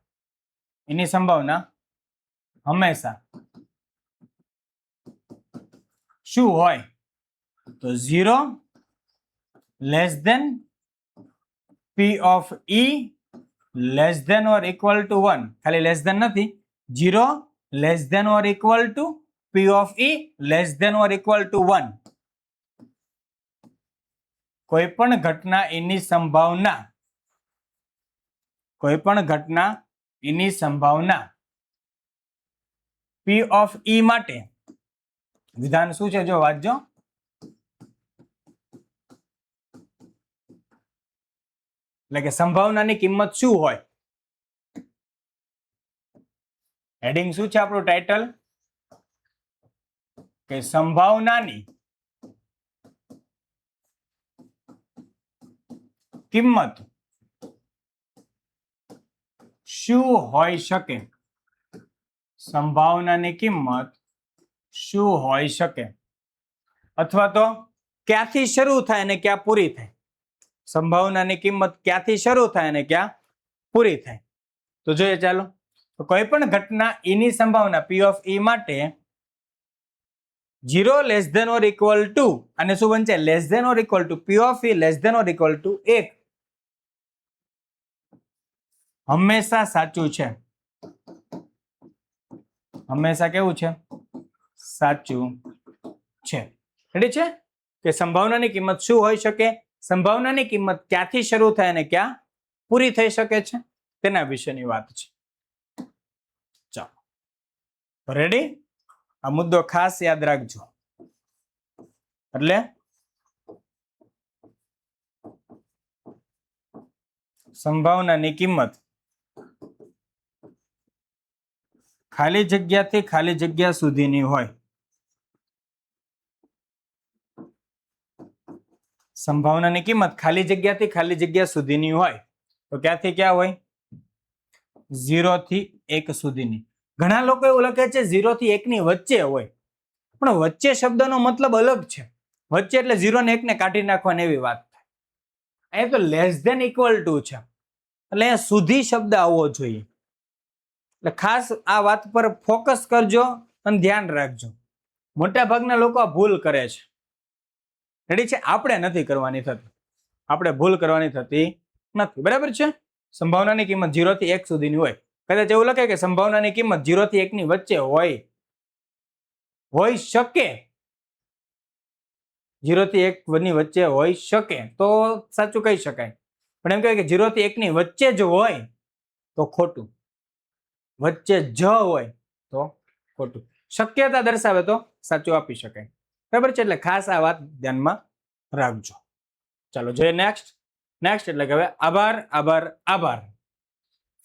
[SPEAKER 1] શું હોય? તો 0 less than P of E less than or equal to 1. ખાલી લેસ ધેન નથી, 0 less than or equal to P of E less than or equal to 1. કોઈ પણ ઘટના એની સંભાવના P of E માટે વિધાન શું છે? જો વાંચજો. એટલે કે સંભાવનાની કિંમત શું હોય? હેડિંગ શું છે આપણું ટાઇટલ? કે સંભાવનાની કિંમત શું હોઈ શકે? સંભાવનાની કિંમત શું હોઈ શકે? અથવા તો ક્યાંથી શરૂ થાય અને ક્યાં પૂરી થાય? સંભાવનાની કિંમત ક્યાંથી શરૂ થાય અને ક્યાં પૂરી થાય? તો જોઈએ ચાલો. તો કોઈ પણ ઘટના ઈની સંભાવના P of E માટે 0 less than or equal to, અને શું બનશે? Less than or equal to P of E less than or equal to 1 હંમેશા સાચું છે. હંમેશા કેવું છે? સાચું છે. રેડી છે? કે સંભાવનાની કિંમત શું હોઈ શકે? સંભાવનાની કિંમત ક્યાંથી શરૂ થાય અને ક્યાં પૂરી થઈ શકે છે, તેના વિશેની વાત છે. ચાલો, રેડી? આ મુદ્દો ખાસ યાદ રાખજો. એટલે સંભાવનાની કિંમત ખાલી જગ્યાથી ખાલી જગ્યા સુધીની હોય. સંભાવનાની કિંમત ખાલી જગ્યાથી ખાલી જગ્યા સુધીની હોય. તો ક્યાંથી ક્યાં હોય? 0 થી 1 સુધીની. ઘણા લોકો એવું લખે છે 0 થી 1 ની વચ્ચે હોય, પણ વચ્ચે શબ્દનો મતલબ અલગ છે. વચ્ચે એટલે 0 ને 1 ને કાઢી નાખવાની એવી વાત થાય. અહીંયા તો લેસ ધેન ઇક્વલ ટુ છે, એટલે અહીંયા સુધી શબ્દ આવવો જોઈએ. એટલે ખાસ આ વાત પર ફોકસ કરજો અને ધ્યાન રાખજો. મોટા ભાગના લોકો આ ભૂલ કરે છે. રેડી છે? આપણે નથી કરવાની થતી, આપણે ભૂલ કરવાની થતી નથી. બરાબર છે? સંભાવનાની કિંમત 0 થી 1 સુધીની હોય. કદાચ એવું લખે કે સંભાવનાની કિંમત 0 થી 1 ની વચ્ચે હોઈ શકે, 0 થી 1 ની વચ્ચે હોઈ શકે તો સાચું કહી શકાય. પણ એમ કહેવાય કે 0 થી 1 ની વચ્ચે જ હોય તો ખોટું. વચ્ચે જ હોય તો ખોટું. શક્યતા દર્શાવે તો સાચું આપી શકાય. બરાબર છે? એટલે ખાસ આ વાત ધ્યાનમાં રાખજો. ચાલો જોઈએ નેક્સ્ટ એટલે કે હવે આભાર.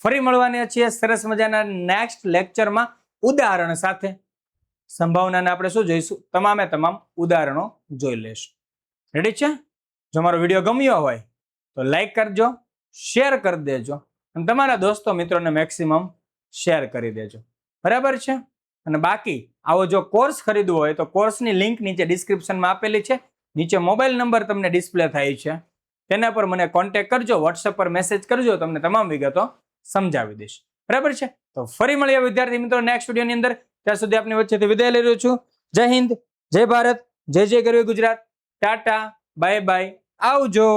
[SPEAKER 1] ફરી મળવાની છીએ સરસ મજાના નેક્સ્ટ લેક્ચરમાં ઉદાહરણ સાથે. સંભાવનાને આપણે શું જોઈશું? તમામે તમામ ઉદાહરણો જોઈ લેશું. રેડી છે? જો મારો વિડીયો ગમ્યો હોય તો લાઈક કરજો, શેર કરી દેજો અને તમારા દોસ્તો મિત્રોને મેક્સિમમ શેર કરી દેજો. બરાબર છે? અને બાકી આવો જો કોર્સ ખરીદવો હોય તો કોર્સની લિંક નીચે ડિસ્ક્રિપ્શનમાં આપેલી છે. નીચે મોબાઈલ નંબર તમને ડિસ્પ્લે થાય છે, તેના પર મને કોન્ટેક્ટ કરજો, વોટ્સએપ પર મેસેજ કરજો, તમને તમામ વિગતો સમજાવી દઈશ. બરાબર છે? તો ફરી મળીએ વિદ્યાર્થી મિત્રો નેક્સ્ટ વિડીયોની અંદર. ત્યાં સુધી આપની વચ્ચેથી વિદાય લઈ રહ્યો છું. જય હિન્દ, જય ભારત, જય જય ગરવી ગુજરાત. ટાટા, બાય બાય, આવજો.